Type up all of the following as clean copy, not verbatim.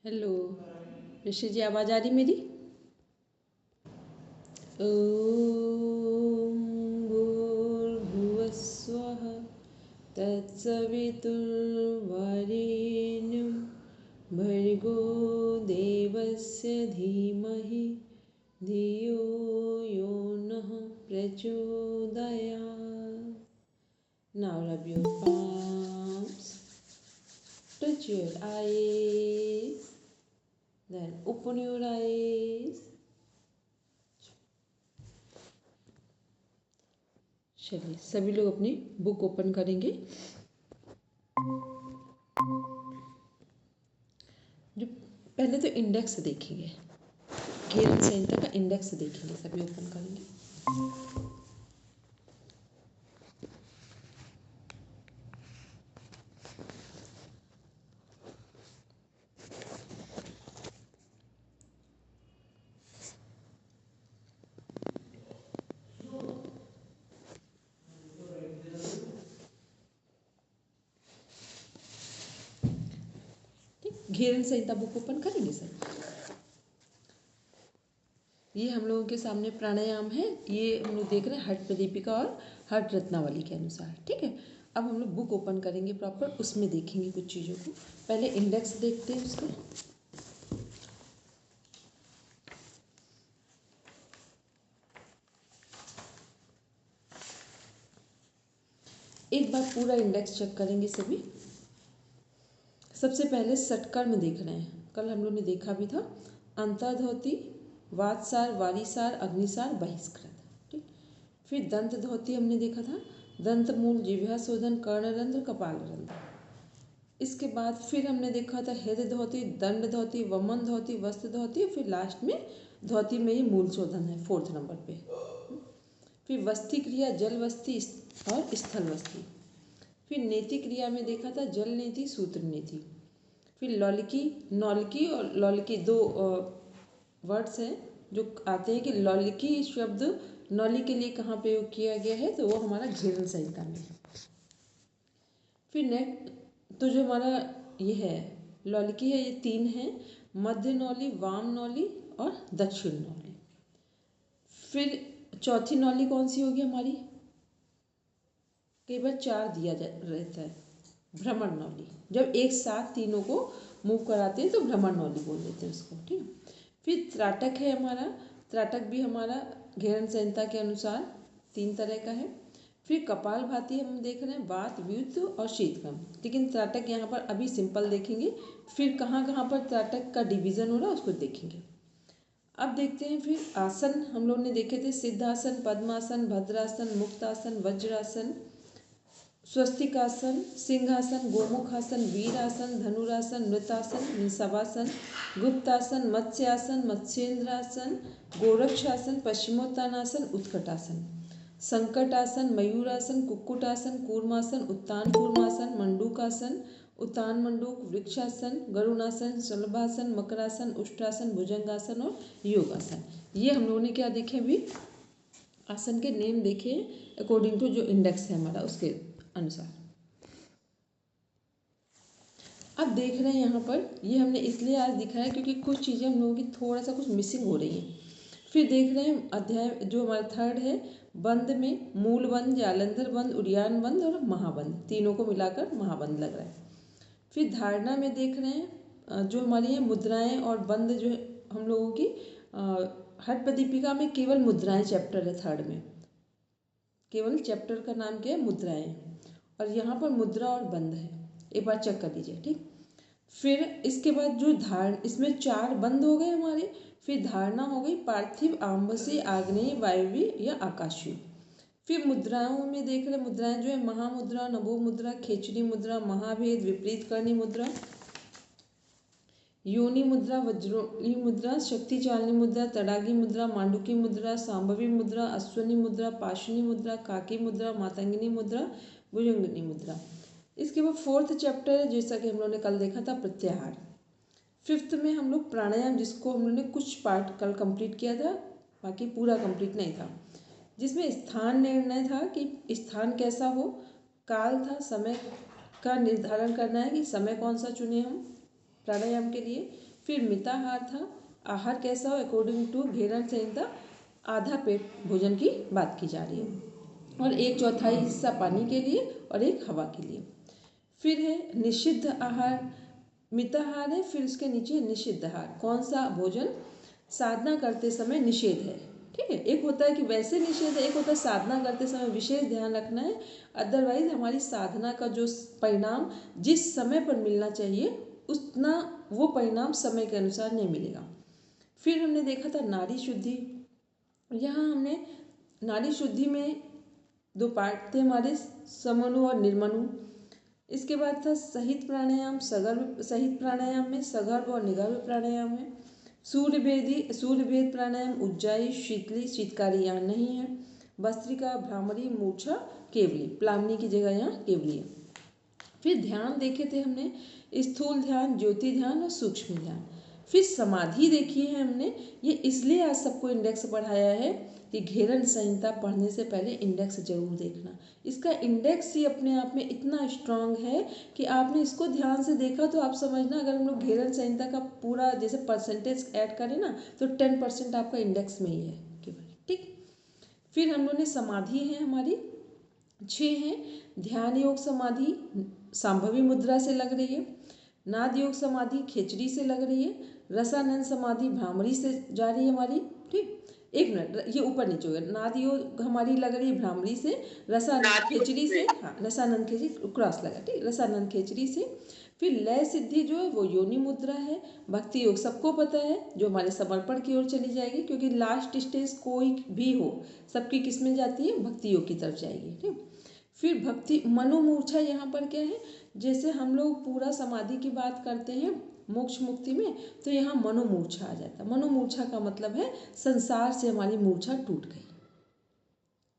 Hello ऋषि जी, आवाज़ आ रही मेरी? ॐ भूर्भुवस्वः तत्सवितुर्वरेण्यं भर्गो देवस्य धीमहि धियो यो नः प्रचोदयात्. Now rub your palms, touch your eyes, then open your eyes. चलिए सभी लोग अपनी बुक ओपन करेंगे. जो पहले तो इंडेक्स देखेंगे, घेरन संहिता का इंडेक्स देखेंगे. सभी ओपन करेंगे. घेरन संहिता बुक ओपन करेंगे सर. ये हम लोगों के सामने प्राणायाम है. ये हम लोग देख रहे हैं हठ प्रदीपिका और हठ रत्नावली के अनुसार. ठीक है, अब हम लोग बुक ओपन करेंगे प्रॉपर, उसमें देखेंगे कुछ चीज़ों को. पहले इंडेक्स देखते हैं उसका. एक बार पूरा इंडेक्स चेक करेंगे सभी. सबसे पहले षटकर्म देख रहे हैं. कल हम लोग ने देखा भी था अंतर्धोती, वातसार, वारीसार, अग्निसार, बहिष्कृत. ठीक. फिर दंत धोती हमने देखा था, दंत मूल, जिह्वा शोधन, कर्णरंध्र, कपाल रंध्र. इसके बाद फिर हमने देखा था हृदय धोती, दंड धोती, वमन धोती, वस्त्र धोती, फिर लास्ट में धोती में ही मूल शोधन है 4th नंबर पे. फिर वस्ती क्रिया, जल वस्ती और स्थल वस्ती. फिर नेति क्रिया में देखा था जल नेति, सूत्र नेति. फिर लौलिकी, नौलिकी और लौलिकी दो वर्ड्स हैं जो आते हैं कि लौलिकी शब्द नौली के लिए कहाँ प्रयोग किया गया है, तो वो हमारा घेरन संहिता में है. फिर नेक्स्ट तो जो हमारा ये है लौलिकी है, ये 3 हैं, मध्य नौली, वाम नौली और दक्षिण नौली. फिर चौथी नौली कौन सी होगी हमारी? कई बार 4 दिया रहता है, भ्रमण नौली. जब एक साथ तीनों को मूव कराते हैं तो भ्रमण नौली बोल देते हैं उसको. ठीक. फिर त्राटक है हमारा. त्राटक भी हमारा घेरन संहिता के अनुसार 3 तरह का है. फिर कपाल भाती हम देख रहे हैं, वात, व्युत और शीतकम. लेकिन त्राटक यहाँ पर अभी सिंपल देखेंगे, फिर कहाँ कहाँ पर त्राटक का डिवीज़न हो रहा है उसको देखेंगे. अब देखते हैं फिर आसन हम लोग ने देखे थे, सिद्धासन, पद्मासन, भद्रासन, मुक्तासन, वज्रासन, स्वस्तिकासन, सिंहासन, गोमुखासन, वीरासन, धनुरासन, मृतासन, शवासन, गुप्तासन, मत्स्यासन, मत्स्येंद्रासन, गोरक्षासन, पश्चिमोत्तानासन, उत्कटासन, संकटासन, मयूरासन, कुक्कुटासन, कूर्मासन, उत्तान कूर्मासन, मंडूकासन, उत्तान मंडूक, वृक्षासन, गरुणासन, शलभासन, मकरासन, उष्टासन, भुजंगासन और योगासन. ये हम लोगों ने क्या देखे अभी? आसन के नेम देखे अकॉर्डिंग टू जो इंडेक्स है हमारा उसके अनुसार. अब देख रहे हैं यहाँ पर, ये हमने इसलिए आज दिखाया क्योंकि कुछ चीज़ें हम लोगों की थोड़ा सा कुछ मिसिंग हो रही हैं. फिर देख रहे हैं अध्याय जो हमारा 3rd है, बंद में मूल बंद, जालंधर बंद, उड़ियान बंद और महाबंद, तीनों को मिलाकर महाबंद लग रहा है. फिर धारणा में देख रहे हैं जो हमारी है मुद्राएं और बंद, जो हम लोगों की हठ प्रदीपिका में केवल मुद्राएं चैप्टर है 3rd में. केवल चैप्टर का नाम क्या है? मुद्राएं. और यहाँ पर मुद्रा और बंद है, एक बार चेक कर लीजिए. ठीक. फिर इसके बाद जो इसमें 4 बंद हो गए हमारे. फिर धारणा हो गई पार्थिव, आम्बसी, आग्नेय, वायव्य या आकाशीय. फिर मुद्राओं में देख रहे मुद्राएं जो है महामुद्रा, नभो मुद्रा, खेचरी मुद्रा, महाभेद, विपरीत करणी मुद्रा, योनि मुद्रा, वज्रोली मुद्रा, शक्ति चालनी मुद्रा, तड़ागी मुद्रा, मांडुकी मुद्रा, सांभवी मुद्रा, अश्वनी मुद्रा, पाशनी मुद्रा, काकी मुद्रा, मातंगिनी मुद्रा, भुजंगिनी मुद्रा. इसके बाद 4th चैप्टर जैसा कि हम लोगों ने कल देखा था प्रत्याहार. 5th में हम लोग प्राणायाम, जिसको हम लोगों ने कुछ पार्ट कल कंप्लीट किया था, बाकी पूरा कंप्लीट नहीं था, जिसमें स्थान निर्णय था कि स्थान कैसा हो, काल था, समय का निर्धारण करना है कि समय कौन सा चुने हम प्राणायाम के लिए. फिर मिताहार था, आहार कैसा हो अकॉर्डिंग टू घेरन संहिता, आधा पेट भोजन की बात की जा रही है, और 1/4 हिस्सा पानी के लिए और एक हवा के लिए। फिर है निषिद्ध आहार, मिताहार है, फिर उसके नीचे निषिद्ध आहार, कौन सा भोजन साधना करते समय निषेध है। ठीक है, एक होता है कि वैसे निषेध है, एक होता है साधना करते समय विशेष ध्यान रखना है, अदरवाइज हमारी साधना का जो परिणाम जिस समय पर मिलना चाहिए उतना वो परिणाम समय के अनुसार नहीं मिलेगा। फिर हमने देखा था नाड़ी शुद्धि, यहाँ हमने नाड़ी शुद्धि में 2 पार्ट थे हमारे, समनु और निर्मनु। इसके बाद था सहित प्राणायाम, सगर्भ सहित प्राणायाम में सगर्भ और निगर्भ प्राणायाम है। सूर्यभेद प्राणायाम, उज्जाई, शीतली, शीतकारी यहाँ नहीं है। भस्त्रिका, भ्रामरी, मूर्छा, केवली, प्लावनी की जगह यहाँ केवली है। फिर ध्यान देखे थे हमने, स्थूल ध्यान, ज्योति ध्यान और सूक्ष्म ध्यान। फिर समाधि देखी है हमने, ये इसलिए आज सबको इंडेक्स पढ़ाया है कि घेरन संहिता पढ़ने से पहले इंडेक्स जरूर देखना। इसका इंडेक्स ही अपने आप में इतना स्ट्रांग है कि आपने इसको ध्यान से देखा तो आप समझना, अगर हम लोग घेरन संहिता का पूरा जैसे परसेंटेज ऐड करें ना तो 10% आपका इंडेक्स में ही है केवल। ठीक, फिर हम लोग ने समाधि है हमारी 6 हैं। ध्यान योग समाधि सांभवी मुद्रा से लग रही है, नाद योग समाधि खेचरी से लग रही है, रसानंद समाधि भ्रामरी से जा रही है हमारी। ठीक, एक मिनट, ये ऊपर नीचे हो गया, नाद योग हमारी लग रही है भ्रामरी से, रसानंद खेचरी से, हाँ रसानंद खेचरी क्रॉस लगा, ठीक, रसानंद खेचरी से। फिर लय सिद्धि जो है वो योनि मुद्रा है। भक्ति योग सबको पता है, जो हमारे समर्पण की ओर चली जाएगी, क्योंकि लास्ट स्टेज कोई भी हो सबकी किस में जाती है, भक्ति योग की तरफ जाएगी। ठीक, फिर भक्ति मनोमूर्छा, यहाँ पर क्या है, जैसे हम लोग पूरा समाधि की बात करते हैं मोक्ष मुक्ति में, तो यहाँ मनोमूर्छा आ जाता है। मनोमूर्छा का मतलब है संसार से हमारी मूर्छा टूट गई।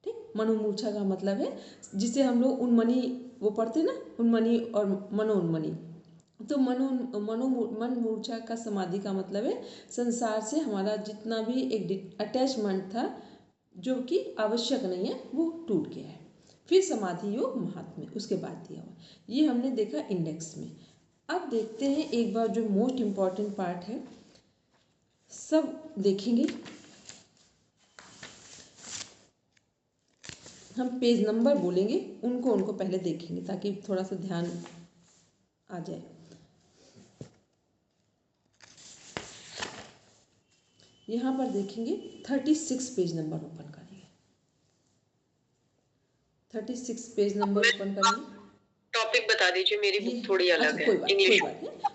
ठीक, मनोमूर्छा का मतलब है जिसे हम लोग उन्मनी वो पढ़ते ना, उन्मनी और मनोन्मनी, तो मन मूर्छा का समाधि का मतलब है संसार से हमारा जितना भी एक अटैचमेंट था जो कि आवश्यक नहीं है वो टूट गया है। फिर समाधि योग महात्म्य उसके बाद दिया हुआ, ये हमने देखा इंडेक्स में। अब देखते हैं एक बार जो मोस्ट इम्पॉर्टेंट पार्ट है, सब देखेंगे हम, पेज नंबर बोलेंगे उनको पहले देखेंगे ताकि थोड़ा सा ध्यान आ जाए। यहाँ पर देखेंगे 36 पेज नंबर ओपन करेंगे, 36 पेज नंबर ओपन करेंगे। टॉपिक बता दीजिए, मेरी बुक थोड़ी अलग है।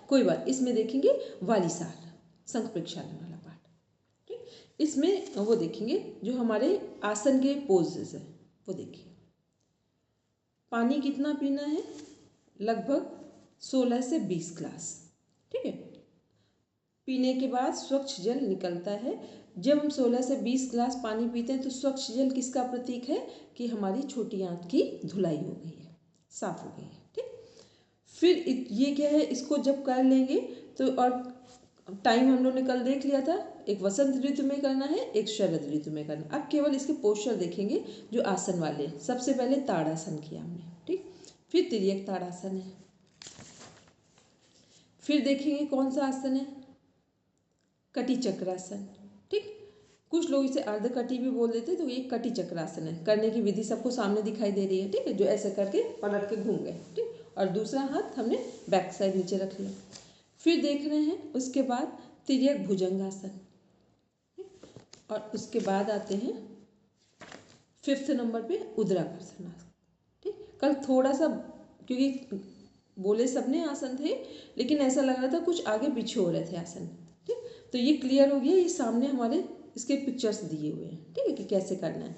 कोई बात, इसमें देखेंगे वालीसार संघ प्रक्षालन वाला पार्ट। ठीक, इसमें वो देखेंगे जो हमारे आसन के पोजेस है वो देखिए। पानी कितना पीना है, लगभग 16 से 20 ग्लास। ठीक है, पीने के बाद स्वच्छ जल निकलता है। जब हम 16 से 20 ग्लास पानी पीते हैं तो स्वच्छ जल किसका प्रतीक है कि हमारी छोटी आंत की धुलाई हो गई है, साफ हो गई है। ठीक, फिर ये क्या है, इसको जब कर लेंगे तो, और टाइम हम लोग ने कल देख लिया था, एक वसंत ऋतु में करना है, एक शरद ऋतु में करना। अब केवल इसके पोस्चर देखेंगे जो आसन वाले। सबसे पहले ताड़ासन किया हमने, ठीक, फिर तिर्यक ताड़ासन है, फिर देखेंगे कौन सा आसन है, कटी चक्रासन। ठीक, कुछ लोग इसे अर्ध कटी भी बोल देते, तो ये कटी चक्रासन है। करने की विधि सबको सामने दिखाई दे रही है। ठीक है, जो ऐसे करके पलट के घूम गए। ठीक, और दूसरा हाथ हमने बैक साइड नीचे रख लिया। फिर देख रहे हैं उसके बाद तिर्यक भुजंगासन, और उसके बाद आते हैं 5th नंबर पे उद्राकर्षण आसन। ठीक, कल थोड़ा सा क्योंकि बोले सबने आसन थे लेकिन ऐसा लग रहा था कुछ आगे पीछे हो रहे थे आसन। ठीक, तो ये क्लियर हो गया, ये सामने हमारे इसके पिक्चर्स दिए हुए हैं। ठीक है, कि कैसे करना है।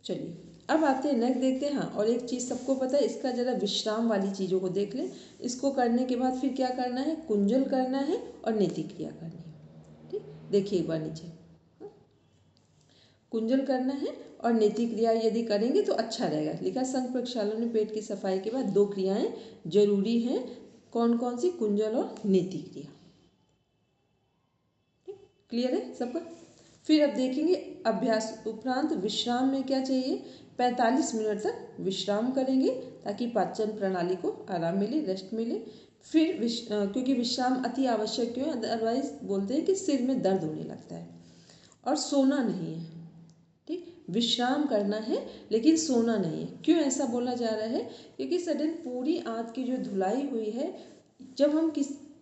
चलिए अब आते हैं नेक्स्ट देखते हैं। हाँ, और एक चीज़ सबको पता है, इसका ज़रा विश्राम वाली चीज़ों को देख लें। इसको करने के बाद फिर क्या करना है, कुंजल करना है और नेति क्रिया करनी है। ठीक, देखिए एक बार नीचे, कुंजल करना है और नेति क्रिया यदि करेंगे तो अच्छा रहेगा। लिखा संघ प्रक्षालन में पेट की सफाई के बाद 2 क्रियाएं जरूरी हैं। कौन कौन सी, कुंजल और नेति क्रिया। ठीक, क्लियर है सबका। फिर अब देखेंगे अभ्यास उपरांत विश्राम में क्या चाहिए, 45 मिनट तक विश्राम करेंगे ताकि पाचन प्रणाली को आराम मिले, रेस्ट मिले। फिर क्योंकि विश्राम अति आवश्यक क्यों है, अदरवाइज बोलते हैं कि सिर में दर्द होने लगता है। और सोना नहीं है, ठीक, विश्राम करना है लेकिन सोना नहीं है। क्यों ऐसा बोला जा रहा है, क्योंकि सडन पूरी आंत की जो धुलाई हुई है, जब हम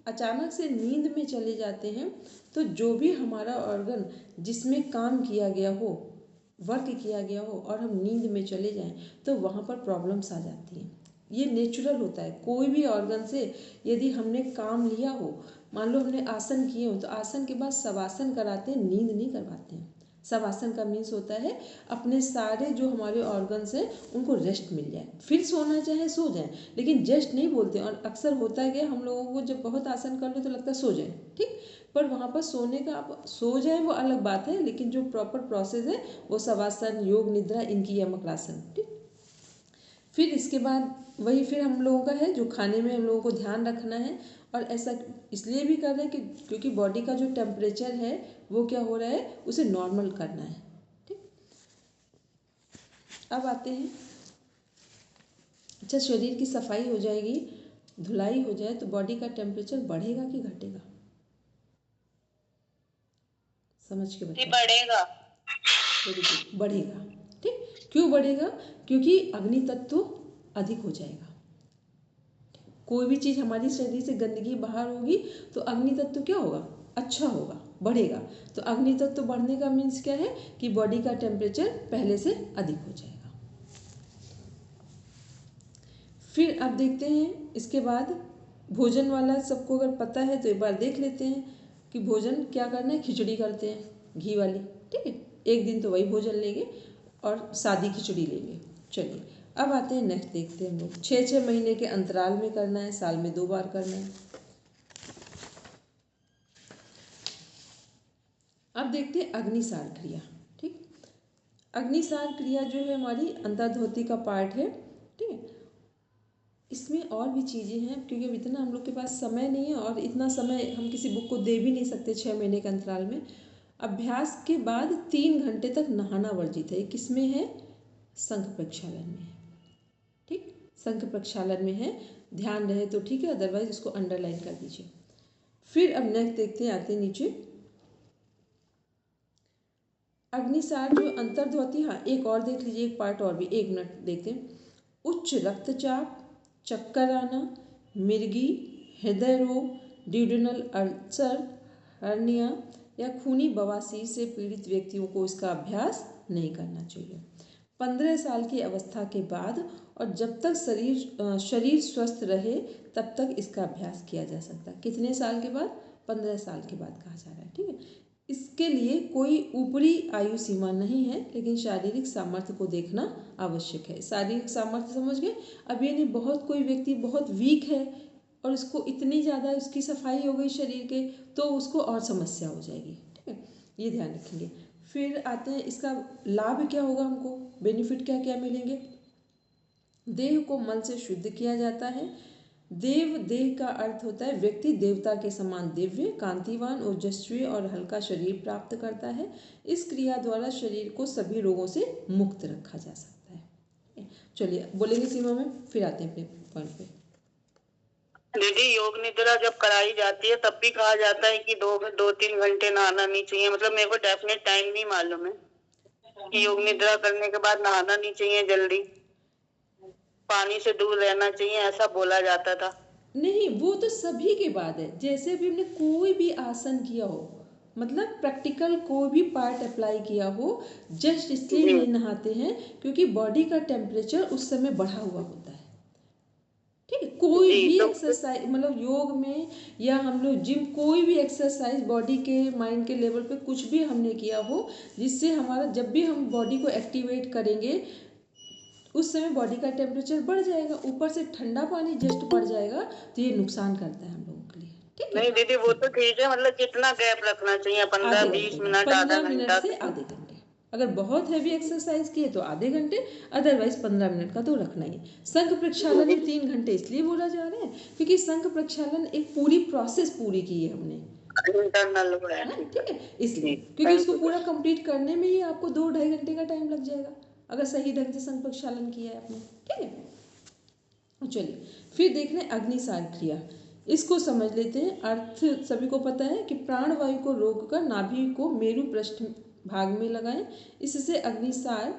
अचानक से नींद में चले जाते हैं तो जो भी हमारा ऑर्गन जिसमें काम किया गया हो, वर्क किया गया हो, और हम नींद में चले जाएं तो वहाँ पर प्रॉब्लम्स आ जाती हैं। ये नेचुरल होता है। कोई भी ऑर्गन से यदि हमने काम लिया हो, मान लो हमने आसन किए हो, तो आसन के बाद शवासन कराते हैं, नींद नहीं करवाते हैं। शवासन का मीन्स होता है अपने सारे जो हमारे ऑर्गन्स हैं उनको रेस्ट मिल जाए, फिर सोना चाहे सो जाए, लेकिन जस्ट नहीं बोलते। और अक्सर होता है कि हम लोगों को जब बहुत आसन कर लो तो लगता है सो जाए, ठीक, पर वहाँ पर सोने का, आप सो जाए वो अलग बात है, लेकिन जो प्रॉपर प्रोसेस है वो शवासन, योग निद्रा, इनकी यमकासन, ठीक। फिर इसके बाद वही फिर हम लोगों का है जो खाने में हम लोगों को ध्यान रखना है। और ऐसा इसलिए भी कर रहे हैं कि क्योंकि बॉडी का जो टेम्परेचर है वो क्या हो रहा है, उसे नॉर्मल करना है, ठीक। अब आते हैं, अच्छा, शरीर की सफाई हो जाएगी, धुलाई हो जाए तो बॉडी का टेम्परेचर बढ़ेगा कि घटेगा? समझ के बताइए। बढ़ेगा। वेरी गुड, बढ़ेगा, ठीक। क्यों बढ़ेगा? क्योंकि अग्नि तत्व अधिक हो जाएगा। कोई भी चीज़ हमारी शरीर से गंदगी बाहर होगी तो अग्नि तत्व क्या होगा, अच्छा होगा, बढ़ेगा। तो अग्नि तत्व बढ़ने का मीन्स क्या है कि बॉडी का टेम्परेचर पहले से अधिक हो जाएगा। फिर अब देखते हैं इसके बाद भोजन वाला, सबको अगर पता है तो एक बार देख लेते हैं कि भोजन क्या करना है। खिचड़ी करते हैं घी वाली, ठीक है, एक दिन तो वही भोजन लेंगे और सादी खिचड़ी लेंगे। चलिए अब आते हैं नेक्स्ट, देखते हैं हम लोग 6-6 महीने के अंतराल में करना है, साल में 2 बार करना है। अब देखते हैं अग्निसार क्रिया, ठीक। अग्निसार क्रिया जो है हमारी अंतर्ध्वति का पार्ट है, ठीक है। इसमें और भी चीज़ें हैं, क्योंकि अब इतना हम लोग के पास समय नहीं है और इतना समय हम किसी बुक को दे भी नहीं सकते 6 महीने के अंतराल में। अभ्यास के बाद 3 घंटे तक नहाना वर्जित है। ये किस में है? शंख प्रक्षालन में है, ठीक, शंख प्रक्षालन में है। ध्यान रहे तो ठीक है, अदरवाइज इसको अंडरलाइन कर दीजिए। फिर अब नेक्स्ट देखते हैं, आते नीचे अग्निसार जो अंतर्ध्वति, हाँ एक और देख लीजिए, एक पार्ट और भी, 1 मिनट देखते हैं। उच्च रक्तचाप, चक्कर आना, मिर्गी, हृदय रोग, ड्यूडेनल अल्सर, हर्निया या खूनी बवासीर से पीड़ित व्यक्तियों को इसका अभ्यास नहीं करना चाहिए। 15 साल की अवस्था के बाद और जब तक शरीर स्वस्थ रहे तब तक इसका अभ्यास किया जा सकता है। कितने साल के बाद? 15 साल के बाद कहा जा रहा है, ठीक है। इसके लिए कोई ऊपरी आयु सीमा नहीं है, लेकिन शारीरिक सामर्थ्य को देखना आवश्यक है। शारीरिक सामर्थ्य समझ गए? अब ये नहीं बहुत कोई व्यक्ति बहुत वीक है और इसको इतनी ज़्यादा उसकी सफाई हो गई शरीर के तो उसको और समस्या हो जाएगी, ठीक है, ये ध्यान रखेंगे। फिर आते हैं इसका लाभ क्या होगा, हमको बेनिफिट क्या क्या मिलेंगे। देह को मल से शुद्ध किया जाता है। देव देह का अर्थ होता है व्यक्ति देवता के समान दिव्य, कांतिवान, ओजस्वी और हल्का शरीर प्राप्त करता है। इस क्रिया द्वारा शरीर को सभी रोगों से मुक्त रखा जा सकता है। चलिए बोलेंगे सीमा में, फिर आते हैं अपने पॉइंट पे। दीदी, योग निद्रा जब कराई जाती है तब भी कहा जाता है कि 2-3 घंटे नहाना नहीं चाहिए। मतलब मेरे को डेफिनेट टाइम नहीं मालूम है कि योग निद्रा करने के बाद नहाना नहीं चाहिए, जल्दी पानी से दूर रहना चाहिए, ऐसा बोला जाता था। नहीं, वो तो सभी के बाद है। जैसे भी हमने कोई भी आसन किया हो, मतलब प्रैक्टिकल कोई भी पार्ट अप्लाई किया हो, जस्ट इसलिए नहीं नहाते हैं क्योंकि बॉडी का टेम्परेचर उस समय बढ़ा हुआ होता है, ठीक है। कोई भी एक्सरसाइज, मतलब योग में या हम लोग जिम, कोई भी एक्सरसाइज बॉडी के माइंड के लेवल पे कुछ भी हमने किया हो जिससे हमारा, जब भी हम बॉडी को एक्टिवेट करेंगे उस समय बॉडी का टेम्परेचर बढ़ जाएगा, ऊपर से ठंडा पानी जस्ट बढ़ जाएगा तो ये नुकसान करता है हम लोगों के लिए, ठीक है। नहीं दीदी, वो तो ठीक है, मतलब कितना गैप रखना चाहिए? 15-20 मिनट, आधा 15 मिनट घंटा से आधे घंटे। अगर बहुत हैवी एक्सरसाइज किए तो आधे घंटे, अदरवाइज 15 मिनट का तो रखना ही। शंख प्रक्षालन में 3 घंटे इसलिए बोला जा रहा है क्योंकि शंख प्रक्षालन एक पूरी प्रोसेस पूरी की है हमने, इंटरनल है, ठीक है, इसलिए क्योंकि उसको पूरा कंप्लीट करने में ही आपको 2-2.5 घंटे का टाइम लग जाएगा अगर सही ढंग से शंख प्रक्षालन किया है आपने, ठीक है। चलिए फिर देख रहे हैं अग्निसार क्रिया। इसको समझ लेते हैं। अर्थ सभी को पता है कि प्राणवायु को रोककर नाभि को मेरु पृष्ठ भाग में लगाएं, इससे अग्निसार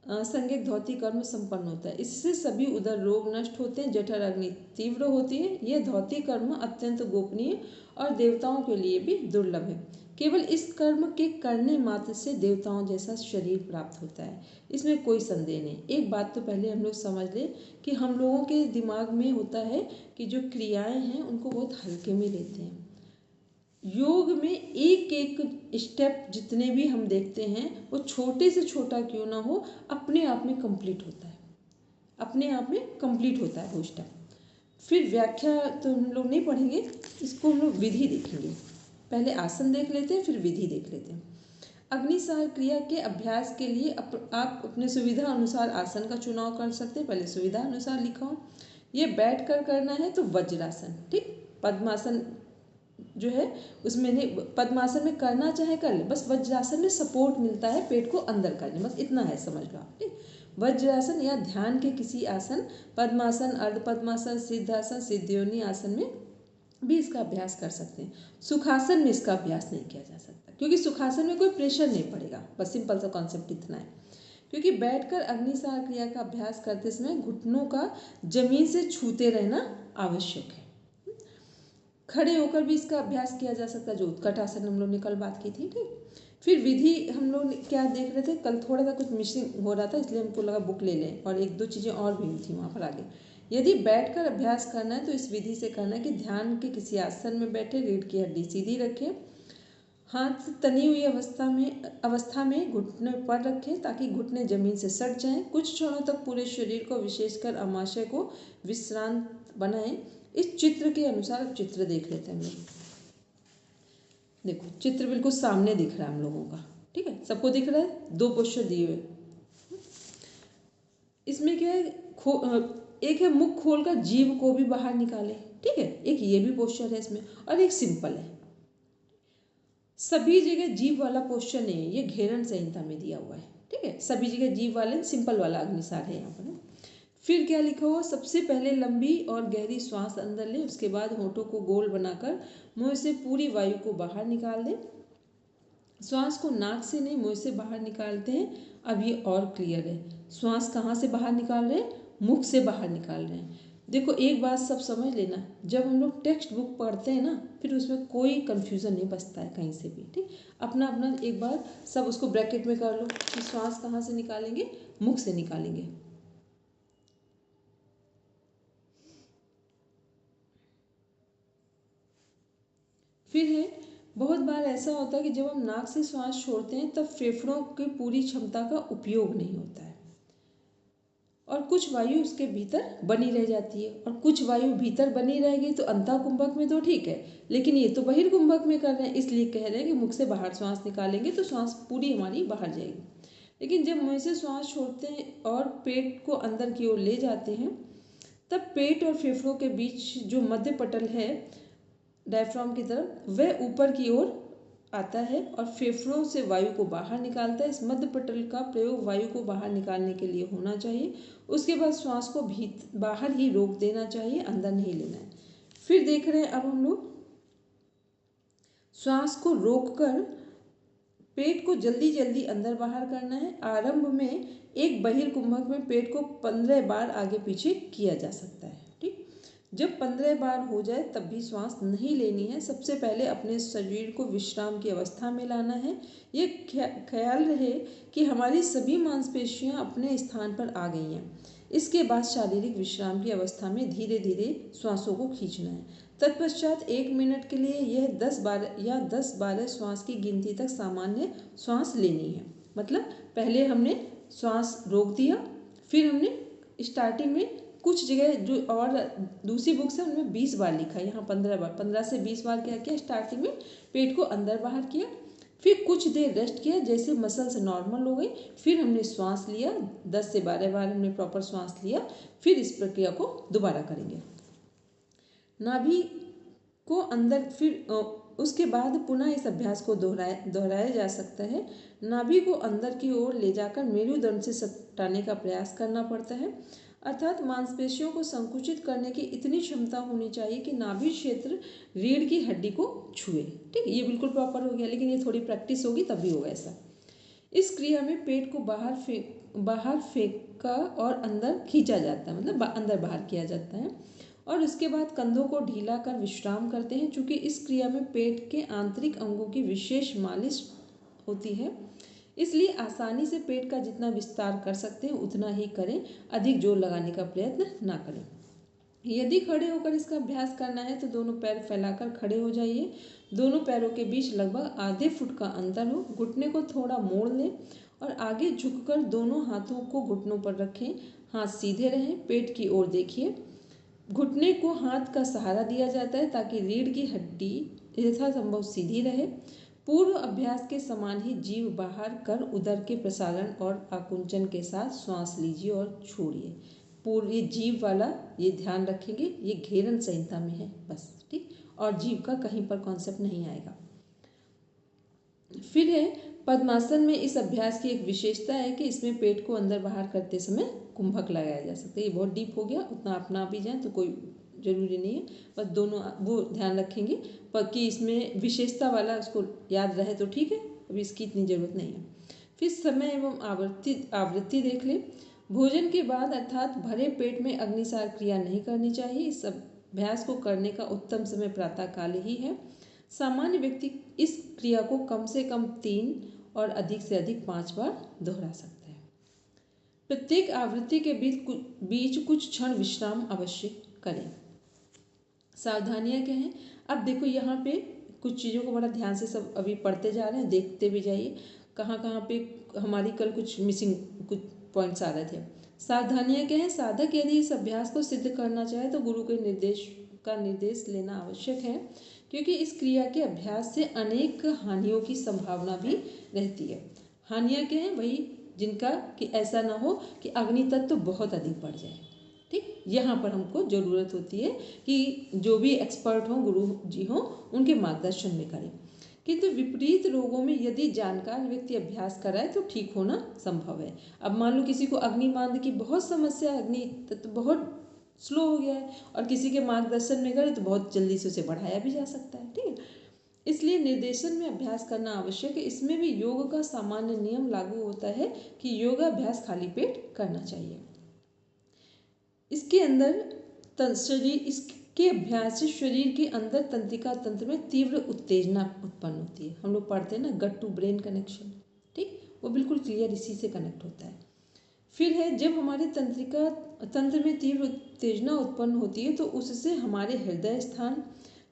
संज्ञक धौती कर्म संपन्न होता है। इससे सभी उदर रोग नष्ट होते हैं, जठर अग्नि तीव्र होती है। यह धौती कर्म अत्यंत गोपनीय और देवताओं के लिए भी दुर्लभ है। केवल इस कर्म के करने मात्र से देवताओं जैसा शरीर प्राप्त होता है, इसमें कोई संदेह नहीं। एक बात तो पहले हम लोग समझ लें कि हम लोगों के दिमाग में होता है कि जो क्रियाएं हैं उनको बहुत हल्के में लेते हैं। योग में एक एक स्टेप जितने भी हम देखते हैं वो छोटे से छोटा क्यों ना हो, अपने आप में कंप्लीट होता है, अपने आप में कंप्लीट होता है वो स्टेप। फिर व्याख्या तो हम लोग नहीं पढ़ेंगे, इसको हम लोग विधि देखेंगे। पहले आसन देख लेते हैं, फिर विधि देख लेते हैं। अग्निसार क्रिया के अभ्यास के लिए आप अपने सुविधा अनुसार आसन का चुनाव कर सकते हैं। पहले सुविधा अनुसार लिखा हो, ये बैठ कर करना है तो वज्रासन, ठीक। पद्मासन जो है उसमें नहीं, पद्मासन में करना चाहे कर ले, बस वज्रासन में सपोर्ट मिलता है पेट को अंदर करने, बस इतना है, समझ लो आप, ठीक। वज्रासन या ध्यान के किसी आसन, पद्मासन, अर्ध पद्मासन, सिद्धासन, सिद्धयोनि आसन में भी इसका अभ्यास कर सकते हैं। सुखासन में इसका अभ्यास नहीं किया जा सकता, क्योंकि सुखासन में कोई प्रेशर नहीं पड़ेगा, बस सिंपल सा कॉन्सेप्ट इतना है। क्योंकि बैठकर अग्निसार क्रिया का अभ्यास करते समय घुटनों का जमीन से छूते रहना आवश्यक है। खड़े होकर भी इसका अभ्यास किया जा सकता है, जो उत्कट आसन हम लोग ने कल बात की थी, ठीक। फिर विधि हम लोग क्या देख रहे थे कल, थोड़ा सा कुछ मिसिंग हो रहा था, इसलिए हमको लगा बुक ले लें, और एक दो चीज़ें और भी थी वहाँ पर आगे। यदि बैठकर अभ्यास करना है तो इस विधि से करना है कि ध्यान के किसी आसन में बैठे, रीढ़ की हड्डी सीधी रखें, हाथ तनी हुई अवस्था में घुटने पर रखें ताकि घुटने जमीन से सट जाएं। कुछ क्षणों तक पूरे शरीर को, विशेषकर अमाशय को विश्रांत बनाएं। इस चित्र के अनुसार अब चित्र देख लेते हैं हम लोग। देखो चित्र बिल्कुल सामने दिख रहा है हम लोगों का, ठीक है, सबको दिख रहा है। दो पोस्चर दिए हुए, इसमें क्या है, एक है मुख खोलकर जीभ को भी बाहर निकाले, ठीक है, एक ये भी पोस्चर है इसमें, और एक सिंपल है। सभी जगह जीभ वाला पोस्चर नहीं है, ये घेरन संहिता में दिया हुआ है, ठीक है। सभी जगह जीभ वाले, सिंपल वाला अग्निसार है यहाँ पर। फिर क्या लिखा हुआ, सबसे पहले लंबी और गहरी श्वास अंदर लें, उसके बाद होठों को गोल बनाकर मुंह से पूरी वायु को बाहर निकाल दें। श्वास को नाक से नहीं, मुंह से बाहर निकालते हैं। अब ये और क्लियर है, श्वास कहाँ से बाहर निकाल रहे हैं, मुख से बाहर निकाल रहे हैं। देखो एक बात सब समझ लेना, जब हम लोग टेक्स्ट बुक पढ़ते हैं ना, फिर उसमें कोई कन्फ्यूज़न नहीं बचता है कहीं से भी, ठीक। अपना अपना एक बार सब उसको ब्रैकेट में कर लो कि श्वास कहाँ से निकालेंगे, मुख से निकालेंगे। फिर है, बहुत बार ऐसा होता है कि जब हम नाक से श्वास छोड़ते हैं तब फेफड़ों की पूरी क्षमता का उपयोग नहीं होता है, और कुछ वायु उसके भीतर बनी रह जाती है, और कुछ वायु भीतर बनी रहेगी तो अंतःकुंभक में तो ठीक है, लेकिन ये तो बहिर्कुंभक में कर रहे हैं, इसलिए कह रहे हैं कि मुख से बाहर श्वास निकालेंगे तो श्वास पूरी हमारी बाहर जाएगी। लेकिन जब मुंह से श्वास छोड़ते हैं और पेट को अंदर की ओर ले जाते हैं, तब पेट और फेफड़ों के बीच जो मध्य पटल है डायफ्राम की तरफ, वह ऊपर की ओर आता है और फेफड़ों से वायु को बाहर निकालता है। इस मध्य पटल का प्रयोग वायु को बाहर निकालने के लिए होना चाहिए। उसके बाद श्वास को बाहर ही रोक देना चाहिए, अंदर नहीं लेना है। फिर देख रहे हैं अब हम लोग श्वास को रोककर पेट को जल्दी जल्दी अंदर बाहर करना है। आरंभ में एक बहिर्कुंभक में पेट को 15 बार आगे पीछे किया जा सकता है, ठीक। जब 15 बार हो जाए तब भी श्वास नहीं लेनी है। सबसे पहले अपने शरीर को विश्राम की अवस्था में लाना है। ये ख्याल रहे कि हमारी सभी मांसपेशियां अपने स्थान पर आ गई हैं। इसके बाद शारीरिक विश्राम की अवस्था में धीरे धीरे श्वासों को खींचना है। तत्पश्चात 1 मिनट के लिए यह 10-12 श्वास की गिनती तक सामान्य श्वास लेनी है। मतलब पहले हमने श्वास रोक दिया, फिर हमने स्टार्टिंग में कुछ जगह जो और दूसरी बुक से उनमें 20 बार लिखा है, यहाँ 15 बार, 15 से 20 बार क्या किया, स्टार्टिंग में पेट को अंदर बाहर किया, फिर कुछ देर रेस्ट किया, जैसे मसल्स नॉर्मल हो गई, फिर हमने श्वास लिया, 10 से 12 बार हमने प्रॉपर श्वास लिया। फिर इस प्रक्रिया को दोबारा करेंगे। नाभि को अंदर, फिर उसके बाद पुनः इस अभ्यास को दोहराया जा सकता है। नाभि को अंदर की ओर ले जाकर मेरुदंड से सटाने का प्रयास करना पड़ता है। अर्थात मांसपेशियों को संकुचित करने की इतनी क्षमता होनी चाहिए कि नाभि क्षेत्र रीढ़ की हड्डी को छुए। ठीक, ये बिल्कुल प्रॉपर हो गया, लेकिन ये थोड़ी प्रैक्टिस होगी तब भी होगा ऐसा। इस क्रिया में पेट को बाहर फेंका और अंदर खींचा जाता है, मतलब अंदर बाहर किया जाता है, और उसके बाद कंधों को ढीला कर विश्राम करते हैं। चूँकि इस क्रिया में पेट के आंतरिक अंगों की विशेष मालिश होती है, इसलिए आसानी से पेट का जितना विस्तार कर सकते हैं उतना ही करें, अधिक जोर लगाने का प्रयत्न ना करें। यदि खड़े होकर इसका अभ्यास करना है तो दोनों पैर फैलाकर खड़े हो जाइए। दोनों पैरों के बीच लगभग आधे फुट का अंतर हो। घुटने को थोड़ा मोड़ लें और आगे झुककर दोनों हाथों को घुटनों पर रखें। हाथ सीधे रहें, पेट की ओर देखिए। घुटने को हाथ का सहारा दिया जाता है ताकि रीढ़ की हड्डी यथासंभव सीधी रहे। पूर्व अभ्यास के समान ही जीभ बाहर कर उदर के प्रसारण और आकुंचन के साथ श्वास लीजिए और छोड़िए। पूरी जीभ वाला ये ध्यान रखेंगे, ये घेरन संहिता में है बस। ठीक, और जीभ का कहीं पर कॉन्सेप्ट नहीं आएगा। फिर है पद्मासन में इस अभ्यास की एक विशेषता है कि इसमें पेट को अंदर बाहर करते समय कुंभक लगाया जा सकता है। ये बहुत डीप हो गया, उतना अपना भी जाए तो कोई जरूरी नहीं है, बस दोनों वो ध्यान रखेंगे पर कि इसमें विशेषता वाला उसको याद रहे तो ठीक है, अभी इसकी इतनी जरूरत नहीं है। फिर समय एवं आवृत्ति देख ले। भोजन के बाद अर्थात भरे पेट में अग्निसार क्रिया नहीं करनी चाहिए। इस अभ्यास को करने का उत्तम समय प्रातःकाल ही है। सामान्य व्यक्ति इस क्रिया को कम से कम 3 और अधिक से अधिक 5 बार दोहरा सकता है। प्रत्येक आवृत्ति के बीच कुछ क्षण विश्राम अवश्य करें। सावधानियां क्या हैं? अब देखो यहाँ पे कुछ चीज़ों को बड़ा ध्यान से सब अभी पढ़ते जा रहे हैं, देखते भी जाइए कहाँ कहाँ पे हमारी कल कुछ मिसिंग कुछ पॉइंट्स आ रहे थे। सावधानियां क्या हैं? साधक यदि इस अभ्यास को सिद्ध करना चाहे तो गुरु के निर्देश लेना आवश्यक है, क्योंकि इस क्रिया के अभ्यास से अनेक हानियों की संभावना भी रहती है। हानियां क्या हैं? वही जिनका कि ऐसा ना हो कि अग्नि तत्व तो बहुत अधिक बढ़ जाए। ठीक, यहाँ पर हमको ज़रूरत होती है कि जो भी एक्सपर्ट हों, गुरु जी हों, उनके मार्गदर्शन में करें। किंतु विपरीत रोगों में यदि जानकार व्यक्ति अभ्यास कराए तो ठीक होना संभव है। अब मान लो किसी को अग्निमांद की बहुत समस्या है, अग्नि तत्व बहुत स्लो हो गया है, और किसी के मार्गदर्शन में करे तो बहुत जल्दी से उसे बढ़ाया भी जा सकता है। ठीक है, इसलिए निर्देशन में अभ्यास करना आवश्यक है। इसमें भी योग का सामान्य नियम लागू होता है कि योगाभ्यास खाली पेट करना चाहिए। इसके अंदर इसके अभ्यास से शरीर के अंदर तंत्रिका तंत्र में तीव्र उत्तेजना उत्पन्न होती है। हम लोग पढ़ते हैं ना गट टू ब्रेन कनेक्शन, ठीक, वो बिल्कुल क्लियर इसी से कनेक्ट होता है। फिर है जब हमारे तंत्रिका तंत्र में तीव्र उत्तेजना उत्पन्न होती है तो उससे हमारे हृदय स्थान,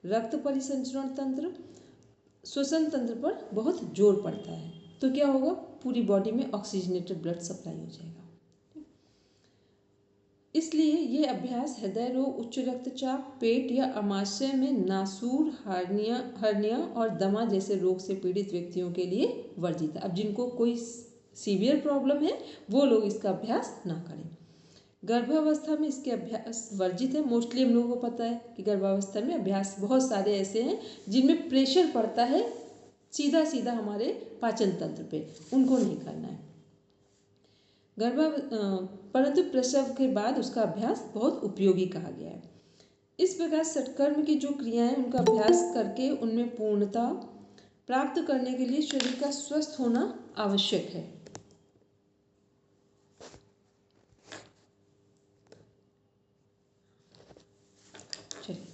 रक्त परिसंचरण तंत्र, श्वसन तंत्र पर बहुत जोर पड़ता है। तो क्या होगा? पूरी बॉडी में ऑक्सीजनेटेड ब्लड सप्लाई हो जाएगा। इसलिए ये अभ्यास हृदय रोग, उच्च रक्तचाप, पेट या आमाशय में नासूर, हर्निया और दमा जैसे रोग से पीड़ित व्यक्तियों के लिए वर्जित है। अब जिनको कोई सीवियर प्रॉब्लम है वो लोग इसका अभ्यास ना करें। गर्भावस्था में इसके अभ्यास वर्जित है। मोस्टली हम लोगों को पता है कि गर्भावस्था में अभ्यास बहुत सारे ऐसे हैं जिनमें प्रेशर पड़ता है सीधा सीधा हमारे पाचन तंत्र पे, उनको नहीं करना है। परंतु प्रसव के बाद उसका अभ्यास बहुत उपयोगी कहा गया है। इस प्रकार सटकर्म की जो क्रियाएं उनका अभ्यास करके उनमें पूर्णता प्राप्त करने के लिए शरीर का स्वस्थ होना आवश्यक है। चलिए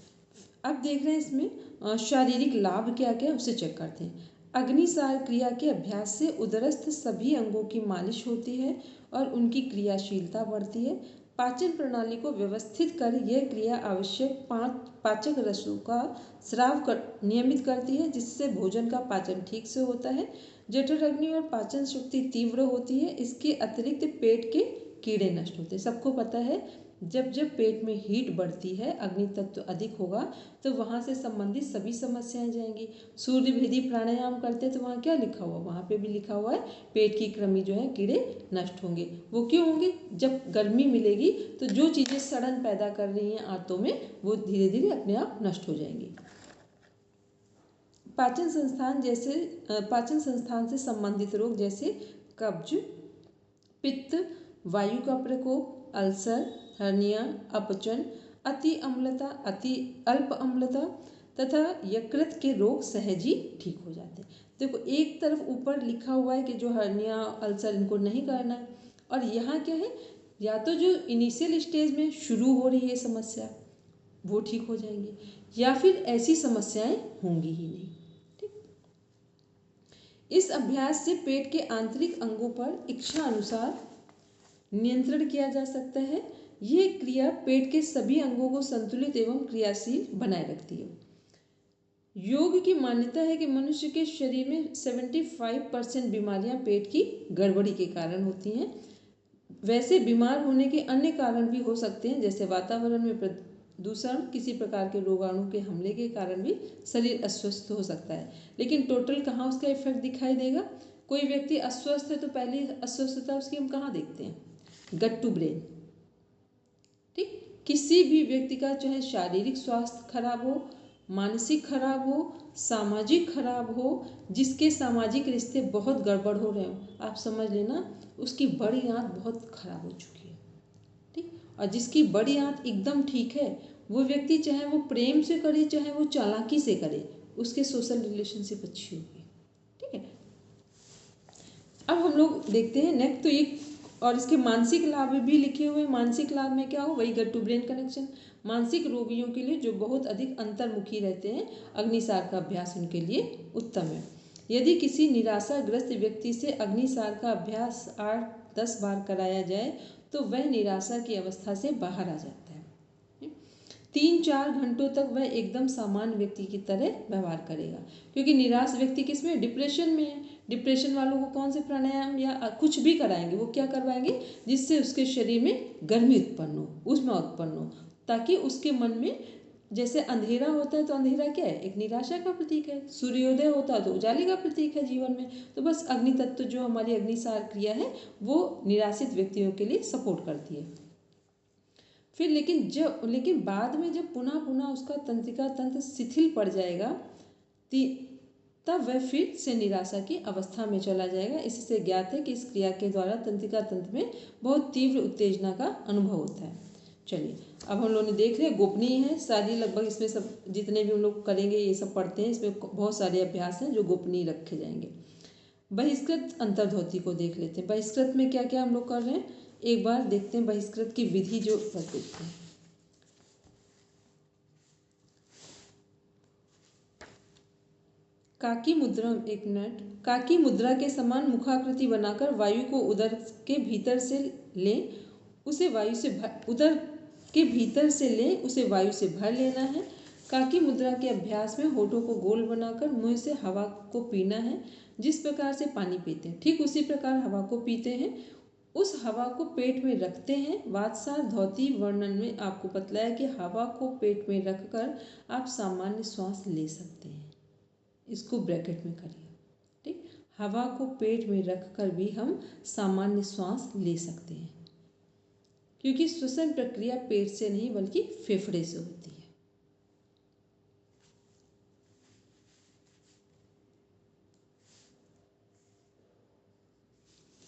अब देख रहे हैं इसमें शारीरिक लाभ क्या क्या उसे चेक करते हैं। अग्निसार क्रिया के अभ्यास से उदरस्थ सभी अंगों की मालिश होती है और उनकी क्रियाशीलता बढ़ती है। पाचन प्रणाली को व्यवस्थित कर यह क्रिया आवश्यक पाचक रसों का स्राव नियमित करती है, जिससे भोजन का पाचन ठीक से होता है। जठराग्नि और पाचन शक्ति तीव्र होती है। इसके अतिरिक्त पेट के कीड़े नष्ट होते हैं। सबको पता है जब जब पेट में हीट बढ़ती है, अग्नि तत्व अधिक होगा तो वहाँ से संबंधित सभी समस्याएं जाएंगी। सूर्य भेदी प्राणायाम करते तो वहाँ क्या लिखा हुआ? वहाँ पे भी लिखा हुआ है पेट की कृमि जो है कीड़े नष्ट होंगे। वो क्यों होंगे? जब गर्मी मिलेगी तो जो चीज़ें सड़न पैदा कर रही हैं आंतों में वो धीरे धीरे अपने आप नष्ट हो जाएंगी। पाचन संस्थान से संबंधित रोग जैसे कब्ज, पित्त, वायु का प्रकोप, अल्सर, हर्निया, अपचन, अति अम्लता, अति अल्प अम्लता तथा यकृत के रोग सहज ही ठीक हो जाते हैं। देखो एक तरफ ऊपर लिखा हुआ है कि जो हर्निया, अल्सर इनको नहीं करना है, और यहाँ क्या है, या तो जो इनिशियल स्टेज में शुरू हो रही है समस्या वो ठीक हो जाएंगी, या फिर ऐसी समस्याएं होंगी ही नहीं। ठीक। इस अभ्यास से पेट के आंतरिक अंगों पर इच्छा अनुसार नियंत्रण किया जा सकता है। ये क्रिया पेट के सभी अंगों को संतुलित एवं क्रियाशील बनाए रखती है। योग की मान्यता है कि मनुष्य के शरीर में 75% बीमारियां पेट की गड़बड़ी के कारण होती हैं। वैसे बीमार होने के अन्य कारण भी हो सकते हैं, जैसे वातावरण में प्रदूषण, किसी प्रकार के रोगाणु के हमले के कारण भी शरीर अस्वस्थ हो सकता है। लेकिन टोटल कहाँ उसका इफेक्ट दिखाई देगा? कोई व्यक्ति अस्वस्थ है तो पहली अस्वस्थता उसकी हम कहाँ देखते हैं? गट टू ब्रेन। ठीक। किसी भी व्यक्ति का चाहे शारीरिक स्वास्थ्य खराब हो, मानसिक खराब हो, सामाजिक खराब हो, जिसके सामाजिक रिश्ते बहुत गड़बड़ हो रहे हो, आप समझ लेना उसकी बड़ी आंत बहुत खराब हो चुकी है। ठीक। और जिसकी बड़ी आंत एकदम ठीक है, वो व्यक्ति चाहे वो प्रेम से करे चाहे वो चालाकी से करे, उसके सोशल रिलेशनशिप अच्छी होगी। ठीक है। अब हम लोग देखते हैं नेक्स्ट, तो एक और इसके मानसिक लाभ भी लिखे हुए। मानसिक लाभ में क्या हो, वही गट टू ब्रेन कनेक्शन। मानसिक रोगियों के लिए जो बहुत अधिक अंतर्मुखी रहते हैं, अग्निसार का अभ्यास उनके लिए उत्तम है। यदि किसी निराशाग्रस्त व्यक्ति से अग्निसार का अभ्यास 8-10 बार कराया जाए तो वह निराशा की अवस्था से बाहर आ जाता है। 3-4 घंटों तक वह एकदम सामान्य व्यक्ति की तरह व्यवहार करेगा, क्योंकि निराश व्यक्ति किसमें, डिप्रेशन में है। डिप्रेशन वालों को कौन से प्राणायाम या कुछ भी कराएंगे, वो क्या करवाएंगे, जिससे उसके शरीर में गर्मी उत्पन्न हो, ऊष्मा उत्पन्न हो, ताकि उसके मन में, जैसे अंधेरा होता है तो अंधेरा क्या है, एक निराशा का प्रतीक है। सूर्योदय होता है तो उजाले का प्रतीक है जीवन में। तो बस अग्नि तत्व जो हमारी अग्निसार क्रिया है वो निराशित व्यक्तियों के लिए सपोर्ट करती है। फिर लेकिन बाद में जब पुनः पुनः उसका तंत्रिका तंत्र शिथिल पड़ जाएगा तब वह फिर से निराशा की अवस्था में चला जाएगा। इससे ज्ञात है कि इस क्रिया के द्वारा तंत्रिका तंत्र में बहुत तीव्र उत्तेजना का अनुभव होता है। चलिए, अब हम लोगों ने देख लिया गोपनीय है सारी, लगभग इसमें सब जितने भी हम लोग करेंगे ये सब पढ़ते हैं, इसमें बहुत सारे अभ्यास हैं जो गोपनीय रखे जाएंगे। बहिष्कृत अंतर्ध्वति को देख लेते हैं। बहिष्कृत में क्या क्या हम लोग कर रहे हैं, एक बार देखते हैं बहिष्कृत की विधि जो देखते हैं। काकी मुद्रा, एक मिनट, काकी मुद्रा के समान मुखाकृति बनाकर वायु को उदर के भीतर से लें, उसे वायु से उदर के भीतर से लें, उसे वायु से भर लेना है। काकी मुद्रा के अभ्यास में होठों को गोल बनाकर मुंह से हवा को पीना है। जिस प्रकार से पानी पीते हैं ठीक उसी प्रकार हवा को पीते हैं। उस हवा को पेट में रखते हैं। वात्सार धौती वर्णन में आपको बतलाया कि हवा को पेट में रखकर आप सामान्य श्वास ले सकते हैं। इसको ब्रैकेट में करिए। ठीक, हवा को पेट में रखकर भी हम सामान्य श्वास ले सकते हैं, क्योंकि श्वसन प्रक्रिया पेट से नहीं बल्कि फेफड़े से होती है।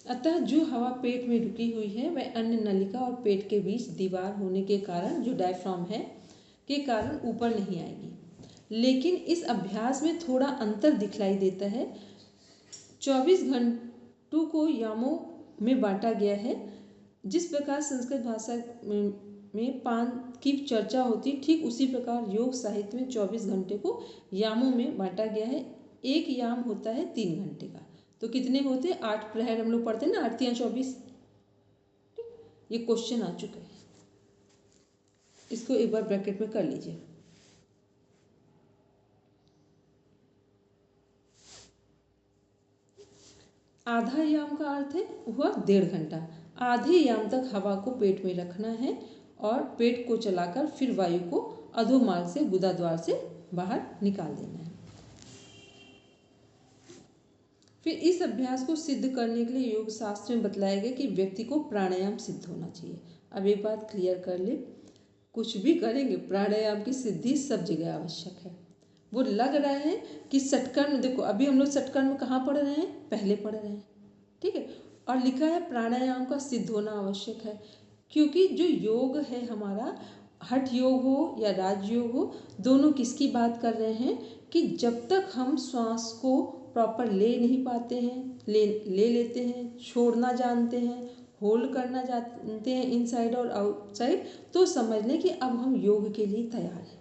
अतः जो हवा पेट में रुकी हुई है वह अन्य नलिका और पेट के बीच दीवार होने के कारण, जो डायफ्राम है, के कारण ऊपर नहीं आएगी। लेकिन इस अभ्यास में थोड़ा अंतर दिखलाई देता है। 24 घंटों को यामों में बांटा गया है। जिस प्रकार संस्कृत भाषा में पान की चर्चा होती, ठीक उसी प्रकार योग साहित्य में 24 घंटे को यामों में बांटा गया है। एक याम होता है 3 घंटे का, तो कितने होते हैं, 8 प्रहर हम लोग पढ़ते हैं ना, 8 या 24। ये क्वेश्चन आ चुका है, इसको एक बार ब्रैकेट में कर लीजिए। आधा याम का अर्थ है हुआ 1.5 घंटा। आधे याम तक हवा को पेट में रखना है और पेट को चलाकर फिर वायु को अधोमार्ग से गुदा द्वार से बाहर निकाल देना है। फिर इस अभ्यास को सिद्ध करने के लिए योग शास्त्र में बतलाया गया कि व्यक्ति को प्राणायाम सिद्ध होना चाहिए। अब एक बात क्लियर कर ले, कुछ भी करेंगे प्राणायाम की सिद्धि सब जगह आवश्यक है। वो लग रहा है कि षटकर्म, देखो अभी हम लोग षटकर्म कहाँ पढ़ रहे हैं, पहले पढ़ रहे हैं, ठीक है, और लिखा है प्राणायाम का सिद्ध होना आवश्यक है। क्योंकि जो योग है हमारा, हठ योग हो या राजयोग हो, दोनों किसकी बात कर रहे हैं कि जब तक हम श्वास को प्रॉपर ले नहीं पाते हैं, ले लेते हैं, छोड़ना जानते हैं, होल्ड करना जानते हैं इनसाइड और आउटसाइड, तो समझ लें कि अब हम योग के लिए तैयार हैं।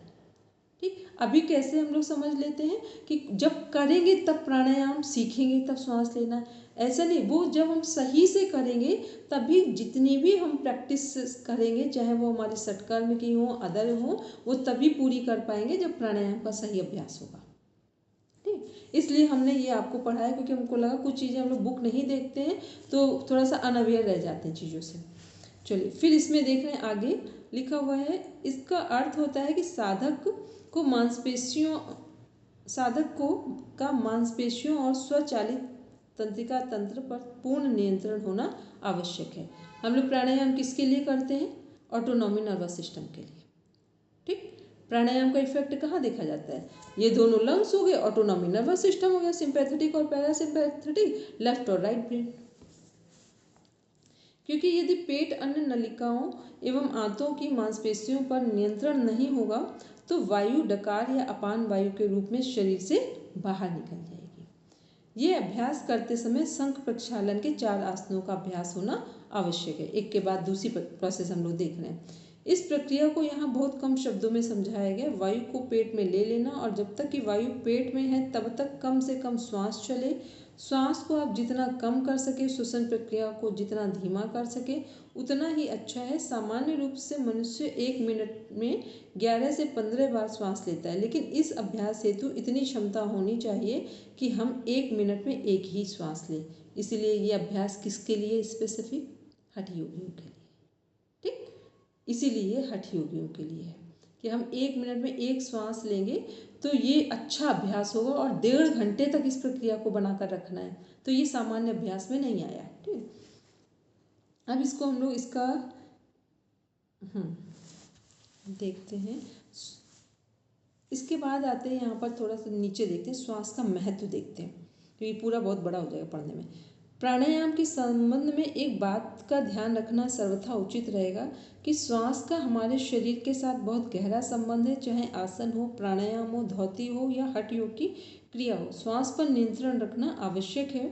ठीक, अभी कैसे हम लोग समझ लेते हैं कि जब करेंगे तब प्राणायाम सीखेंगे, तब श्वास लेना, ऐसा नहीं। वो जब हम सही से करेंगे तभी जितनी भी हम प्रैक्टिस करेंगे, चाहे वो हमारे सटकर्म की हो, अदर हो, वो तभी पूरी कर पाएंगे जब प्राणायाम का सही अभ्यास होगा। ठीक, इसलिए हमने ये आपको पढ़ाया क्योंकि हमको लगा कुछ चीज़ें हम लोग बुक नहीं देखते हैं तो थोड़ा सा अनअवेयर रह जाते हैं चीज़ों से। चलिए फिर इसमें देख रहे हैं आगे लिखा हुआ है, इसका अर्थ होता है कि साधक को का मांसपेशियों और स्वचालित तंत्रिका तंत्र पर पूर्ण नियंत्रण होना आवश्यक है। हम लोग प्राणायाम किसके लिए करते हैं? ऑटोनॉमी नर्वस सिस्टम के लिए। ठीक, प्राणायाम का इफेक्ट कहाँ देखा जाता है? ये दोनों लंग्स हो गए, ऑटोनॉमी नर्वस सिस्टम हो गया, सिंपैथेटिक और पैरासिम्पैथेटिक, लेफ्ट और राइट ब्रेन। क्योंकि यदि पेट, अन्य नलिकाओं एवं आंतों की मांसपेशियों पर नियंत्रण नहीं होगा तो वायु डकार या अपान वायु के रूप में शरीर से बाहर निकल जाएगी। ये अभ्यास करते समय शंख प्रक्षालन के 4 आसनों का अभ्यास होना आवश्यक है। एक के बाद दूसरी प्रोसेस हम लोग देख रहे हैं। इस प्रक्रिया को यहाँ बहुत कम शब्दों में समझाया गया। वायु को पेट में ले लेना और जब तक कि वायु पेट में है तब तक कम से कम श्वास चले। श्वास को आप जितना कम कर सके, श्वसन प्रक्रिया को जितना धीमा कर सके उतना ही अच्छा है। सामान्य रूप से मनुष्य 1 मिनट में 11 से 15 बार श्वास लेता है, लेकिन इस अभ्यास हेतु इतनी क्षमता होनी चाहिए कि हम 1 मिनट में एक ही श्वास लें। इसलिए ये अभ्यास किसके लिए स्पेसिफिक? हठ योगियों के लिए। ठीक, इसीलिए हठ योगियों के लिए है कि हम 1 मिनट में एक श्वास लेंगे तो ये अच्छा अभ्यास होगा और 1.5 घंटे तक इस प्रक्रिया को बनाकर रखना है। तो ये सामान्य अभ्यास में नहीं आया। ठीक, अब इसको हम लोग इसका देखते हैं। इसके बाद आते हैं यहाँ पर थोड़ा सा नीचे देखते हैं, श्वास का महत्व देखते हैं क्योंकि पूरा बहुत बड़ा हो जाएगा पढ़ने में। प्राणायाम के संबंध में एक बात का ध्यान रखना सर्वथा उचित रहेगा कि श्वास का हमारे शरीर के साथ बहुत गहरा संबंध है। चाहे आसन हो, प्राणायाम हो, धौती हो या हठ योग की क्रिया हो, श्वास पर नियंत्रण रखना आवश्यक है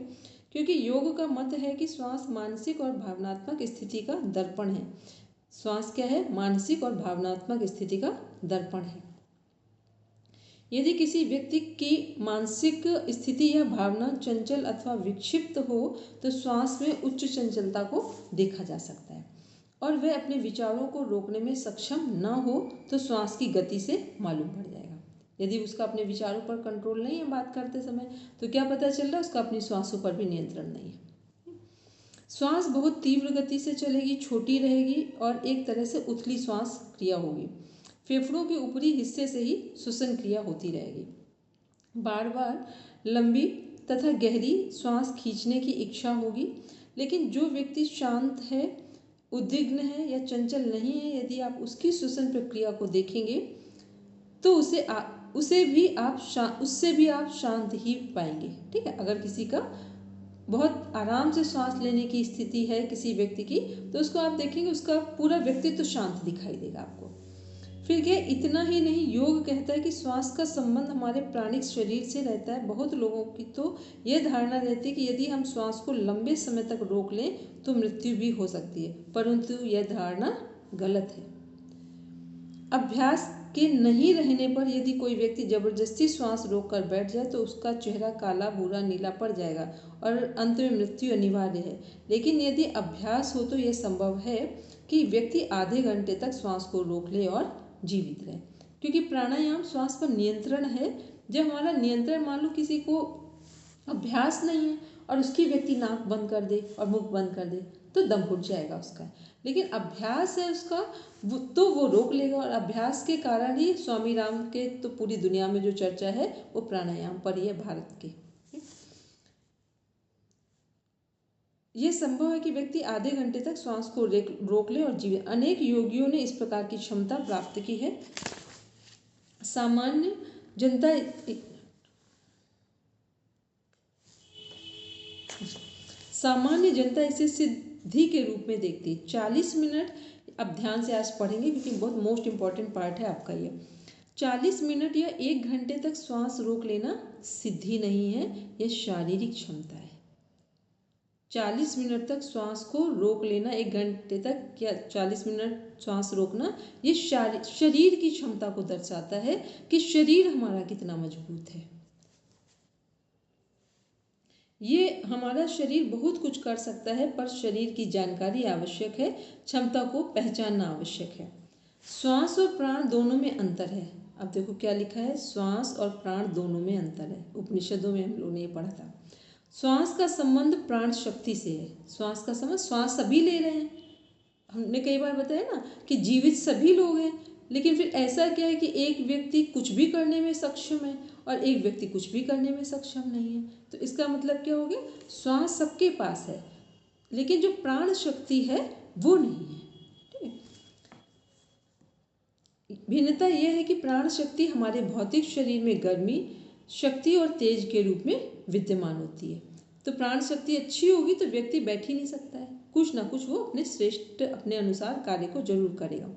क्योंकि योग का मत है कि श्वास मानसिक और भावनात्मक स्थिति का दर्पण है। श्वास क्या है? मानसिक और भावनात्मक स्थिति का दर्पण है। यदि किसी व्यक्ति की मानसिक स्थिति या भावना चंचल अथवा विक्षिप्त हो तो श्वास में उच्च चंचलता को देखा जा सकता है और वह अपने विचारों को रोकने में सक्षम न हो तो श्वास की गति से मालूम पड़ जाएगा। यदि उसका अपने विचारों पर कंट्रोल नहीं है बात करते समय तो क्या पता चल रहा है? उसका अपनी श्वासों पर भी नियंत्रण नहीं है। श्वास बहुत तीव्र गति से चलेगी, छोटी रहेगी और एक तरह से उथली श्वास क्रिया होगी। फेफड़ों के ऊपरी हिस्से से ही श्वसन क्रिया होती रहेगी। बार बार लंबी तथा गहरी श्वास खींचने की इच्छा होगी। लेकिन जो व्यक्ति शांत है, उद्विग्न है या चंचल नहीं है, यदि आप उसकी श्वसन प्रक्रिया को देखेंगे तो उससे भी आप शांत ही पाएंगे। ठीक है, अगर किसी का बहुत आराम से श्वास लेने की स्थिति है किसी व्यक्ति की तो उसको आप देखेंगे उसका पूरा व्यक्तित्व शांत दिखाई देगा आपको। फिर क्या, इतना ही नहीं, योग कहता है कि श्वास का संबंध हमारे प्राणिक शरीर से रहता है। बहुत लोगों की तो यह धारणा रहती है कि यदि हम श्वास को लंबे समय तक रोक लें तो मृत्यु भी हो सकती है, परंतु यह धारणा गलत है। अभ्यास के नहीं रहने पर यदि कोई व्यक्ति जबरदस्ती श्वास रोककर बैठ जाए तो उसका चेहरा काला, भूरा, नीला पड़ जाएगा और अंत में मृत्यु अनिवार्य है। लेकिन यदि अभ्यास हो तो यह संभव है कि व्यक्ति आधे घंटे तक श्वास को रोक ले और जीवित रहे, क्योंकि प्राणायाम श्वास पर नियंत्रण है। जब हमारा नियंत्रण, मान लो किसी को अभ्यास नहीं है और उसकी व्यक्ति नाक बंद कर दे और मुख बंद कर दे तो दम घुट जाएगा उसका। लेकिन अभ्यास है उसका तो वो रोक लेगा और अभ्यास के कारण ही स्वामी राम के तो पूरी दुनिया में जो चर्चा है वो प्राणायाम पर ही है, भारत के। ये संभव है कि व्यक्ति आधे घंटे तक श्वास को रोक ले और जीवे। अनेक योगियों ने इस प्रकार की क्षमता प्राप्त की है। सामान्य जनता इसे अवधि के रूप में देखती है। 40 मिनट, अब ध्यान से आज पढ़ेंगे क्योंकि बहुत मोस्ट इम्पॉर्टेंट पार्ट है आपका ये। 40 मिनट या 1 घंटे तक श्वास रोक लेना सिद्धि नहीं है, यह शारीरिक क्षमता है। 40 मिनट तक श्वास को रोक लेना, 1 घंटे तक या 40 मिनट श्वास रोकना, ये शरीर की क्षमता को दर्शाता है कि शरीर हमारा कितना मजबूत है। ये हमारा शरीर बहुत कुछ कर सकता है, पर शरीर की जानकारी आवश्यक है, क्षमता को पहचानना आवश्यक है। श्वास और प्राण दोनों में अंतर है। अब देखो क्या लिखा है, श्वास और प्राण दोनों में अंतर है। उपनिषदों में हम लोगों ने ये पढ़ा था। श्वास का संबंध प्राण शक्ति से है। श्वास का संबंध, श्वास सभी ले रहे हैं, हमने कई बार बताया ना कि जीवित सभी लोग हैं, लेकिन फिर ऐसा क्या है कि एक व्यक्ति कुछ भी करने में सक्षम है और एक व्यक्ति कुछ भी करने में सक्षम नहीं है। तो इसका मतलब क्या हो गया, श्वास सबके पास है लेकिन जो प्राण शक्ति है वो नहीं है। ठीक है, भिन्नता यह है कि प्राण शक्ति हमारे भौतिक शरीर में गर्मी, शक्ति और तेज के रूप में विद्यमान होती है। तो प्राण शक्ति अच्छी होगी तो व्यक्ति बैठ ही नहीं सकता है, कुछ ना कुछ वो अपने श्रेष्ठ अपने अनुसार कार्य को जरूर करेगा।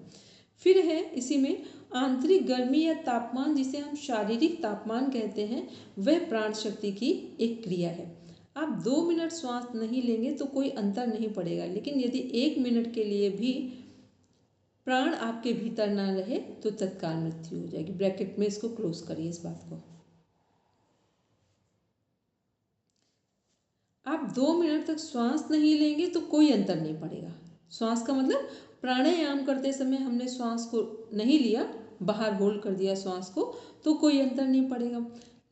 फिर है इसी में आंतरिक गर्मी या तापमान, जिसे हम शारीरिक तापमान कहते हैं, वह प्राण शक्ति की एक क्रिया है। आप 2 मिनट श्वास नहीं लेंगे तो कोई अंतर नहीं पड़ेगा, लेकिन यदि 1 मिनट के लिए भी प्राण आपके भीतर ना रहे तो तत्काल मृत्यु हो जाएगी। ब्रैकेट में इसको क्लोज करिए इस बात को। आप 2 मिनट तक श्वास नहीं लेंगे तो कोई अंतर नहीं पड़ेगा। श्वास का मतलब प्राणायाम करते समय हमने श्वास को नहीं लिया, बाहर होल्ड कर दिया श्वास को, तो कोई अंतर नहीं पड़ेगा।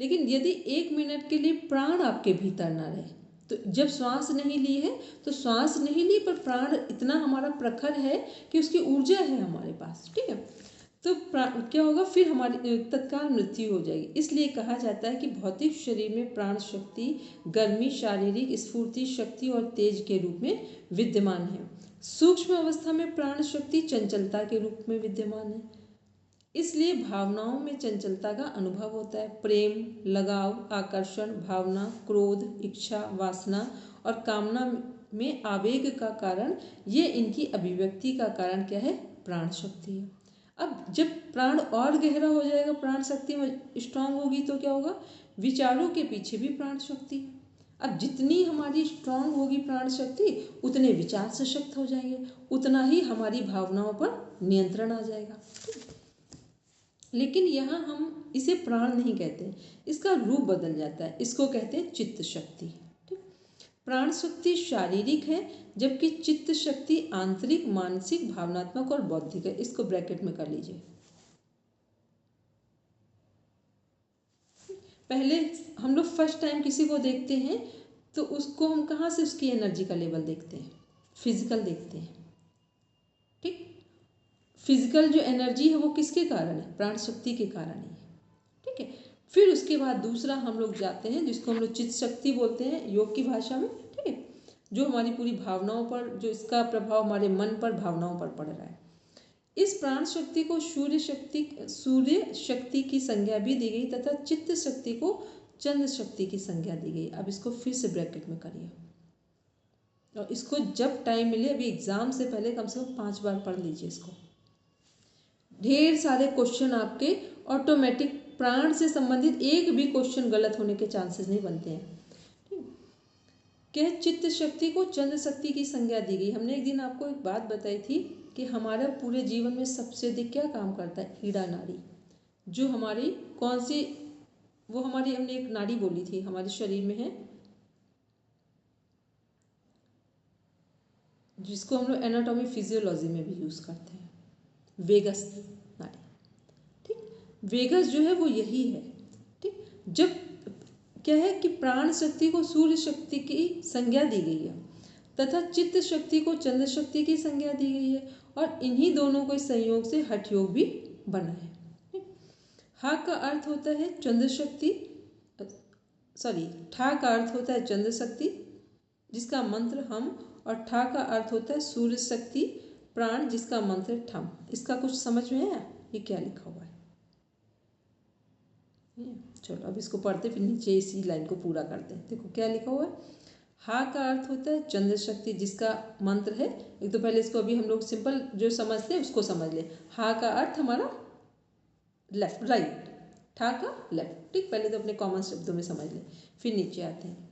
लेकिन यदि 1 मिनट के लिए प्राण आपके भीतर ना रहे, तो जब श्वास नहीं ली है तो श्वास नहीं ली पर प्राण इतना हमारा प्रखर है कि उसकी ऊर्जा है हमारे पास। ठीक है, तो क्या होगा, फिर हमारी तत्काल मृत्यु हो जाएगी। इसलिए कहा जाता है कि भौतिक शरीर में प्राण शक्ति गर्मी, शारीरिक स्फूर्ति, शक्ति और तेज के रूप में विद्यमान है। सूक्ष्म अवस्था में प्राण शक्ति चंचलता के रूप में विद्यमान है। इसलिए भावनाओं में चंचलता का अनुभव होता है। प्रेम, लगाव, आकर्षण, भावना, क्रोध, इच्छा, वासना और कामना में आवेग का कारण, ये इनकी अभिव्यक्ति का कारण क्या है, प्राण शक्ति है। अब जब प्राण और गहरा हो जाएगा, प्राण शक्ति स्ट्रांग होगी तो क्या होगा, विचारों के पीछे भी प्राण शक्ति है। अब जितनी हमारी स्ट्रांग होगी प्राण शक्ति, उतने विचार सशक्त हो जाएंगे, उतना ही हमारी भावनाओं पर नियंत्रण आ जाएगा। लेकिन यहाँ हम इसे प्राण नहीं कहते, इसका रूप बदल जाता है, इसको कहते हैं चित्त शक्ति। ठीक, प्राण शक्ति शारीरिक है जबकि चित्त शक्ति आंतरिक, मानसिक, भावनात्मक और बौद्धिक है। इसको ब्रैकेट में कर लीजिए। पहले हम लोग फर्स्ट टाइम किसी को देखते हैं तो उसको हम कहाँ से उसकी एनर्जी का लेवल देखते हैं, फिजिकल देखते हैं। ठीक, फिजिकल जो एनर्जी है वो किसके कारण है, प्राण शक्ति के कारण ही है। ठीक है, फिर उसके बाद दूसरा हम लोग जाते हैं जिसको हम लोग चित्त शक्ति बोलते हैं योग की भाषा में। ठीक है, जो हमारी पूरी भावनाओं पर, जो इसका प्रभाव हमारे मन पर, भावनाओं पर पड़ रहा है। इस प्राण शक्ति को सूर्य शक्ति की संज्ञा भी दी गई तथा चित्त शक्ति को चंद्र शक्ति की संज्ञा दी गई। अब इसको फिर से ब्रैकेट में करिए और इसको जब टाइम मिले, अभी एग्जाम से पहले कम से कम 5 बार पढ़ लीजिए इसको। ढेर सारे क्वेश्चन आपके ऑटोमेटिक, प्राण से संबंधित एक भी क्वेश्चन गलत होने के चांसेस नहीं बनते हैं। क्या चित्त शक्ति को चंद्र शक्ति की संज्ञा दी गई। हमने एक दिन आपको एक बात बताई थी कि हमारा पूरे जीवन में सबसे अधिक क्या काम करता है, ईड़ा नाड़ी, जो हमारी कौन सी, वो हमारी, हमने एक नाड़ी बोली थी हमारे शरीर में है, जिसको हम लोग एनाटॉमी फिजियोलॉजी में भी यूज करते हैं, वेगस नाड़ी। ठीक, वेगस जो है वो यही है। ठीक, जब क्या है कि प्राण शक्ति को सूर्य शक्ति की संज्ञा दी गई है तथा चित्त शक्ति को चंद्र शक्ति की संज्ञा दी गई है और इन्हीं दोनों के संयोग से हठ योग भी बना है। हा का अर्थ होता है चंद्र शक्ति, ठा का अर्थ होता है चंद्र शक्ति जिसका मंत्र हम, और ठा का अर्थ होता है सूर्य शक्ति प्राण जिसका मंत्र है ठम। इसका कुछ समझ में है, ये क्या लिखा हुआ है। चलो अब इसको पढ़ते फिर नीचे इसी लाइन को पूरा करते हैं। देखो क्या लिखा हुआ है, हा का अर्थ होता है चंद्र शक्ति, जिसका मंत्र है, एक तो पहले इसको अभी हम लोग सिंपल जो समझते हैं उसको समझ ले। हा का अर्थ हमारा लेफ्ट, राइट, ठा का लेफ्ट, ठीक। पहले तो अपने कॉमन शब्दों में समझ ले, फिर नीचे आते हैं।